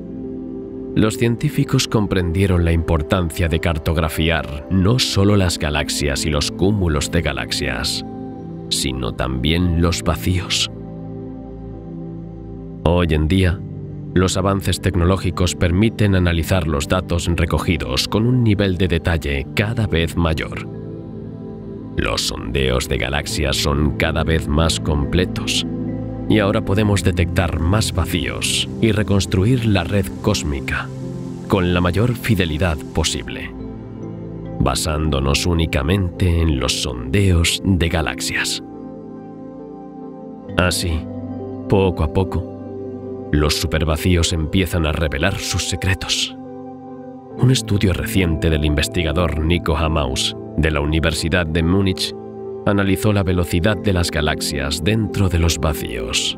Los científicos comprendieron la importancia de cartografiar no solo las galaxias y los cúmulos de galaxias, sino también los vacíos. Hoy en día, los avances tecnológicos permiten analizar los datos recogidos con un nivel de detalle cada vez mayor. Los sondeos de galaxias son cada vez más completos, y ahora podemos detectar más vacíos y reconstruir la red cósmica con la mayor fidelidad posible, basándonos únicamente en los sondeos de galaxias. Así, poco a poco, los supervacíos empiezan a revelar sus secretos. Un estudio reciente del investigador Nico Hamaus de la Universidad de Múnich analizó la velocidad de las galaxias dentro de los vacíos.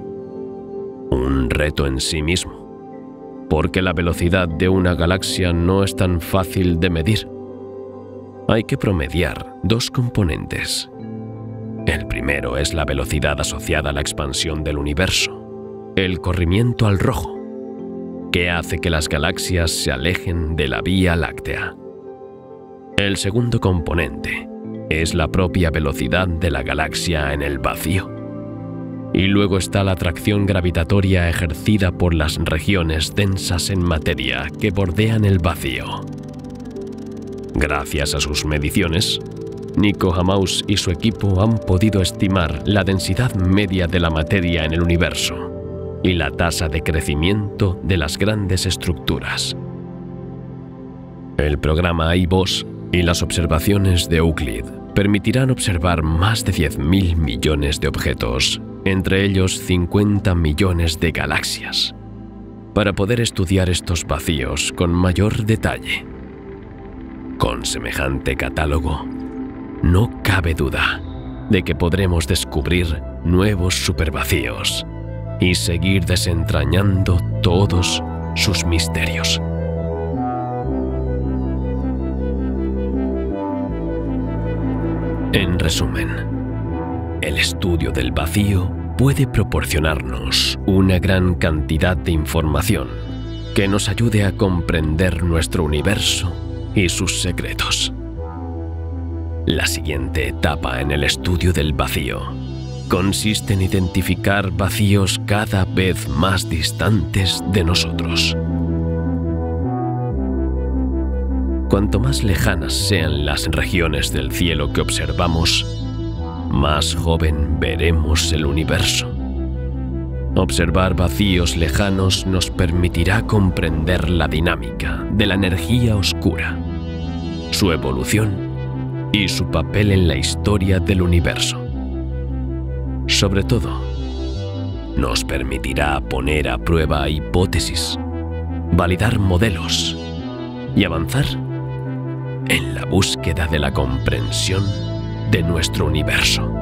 Un reto en sí mismo, porque la velocidad de una galaxia no es tan fácil de medir, Hay que promediar dos componentes. El primero es la velocidad asociada a la expansión del universo, el corrimiento al rojo, que hace que las galaxias se alejen de la Vía Láctea. El segundo componente es la propia velocidad de la galaxia en el vacío. Y luego está la atracción gravitatoria ejercida por las regiones densas en materia que bordean el vacío. Gracias a sus mediciones, Nico Hamaus y su equipo han podido estimar la densidad media de la materia en el universo y la tasa de crecimiento de las grandes estructuras. El programa iBOSS y las observaciones de Euclid permitirán observar más de 10.000 millones de objetos, entre ellos 50 millones de galaxias, para poder estudiar estos vacíos con mayor detalle. Con semejante catálogo, no cabe duda de que podremos descubrir nuevos supervacíos y seguir desentrañando todos sus misterios. En resumen, el estudio del vacío puede proporcionarnos una gran cantidad de información que nos ayude a comprender nuestro universo y sus secretos. La siguiente etapa en el estudio del vacío consiste en identificar vacíos cada vez más distantes de nosotros. Cuanto más lejanas sean las regiones del cielo que observamos, más joven veremos el universo. Observar vacíos lejanos nos permitirá comprender la dinámica de la energía oscura, su evolución y su papel en la historia del universo. Sobre todo, nos permitirá poner a prueba hipótesis, validar modelos y avanzar en la búsqueda de la comprensión de nuestro universo.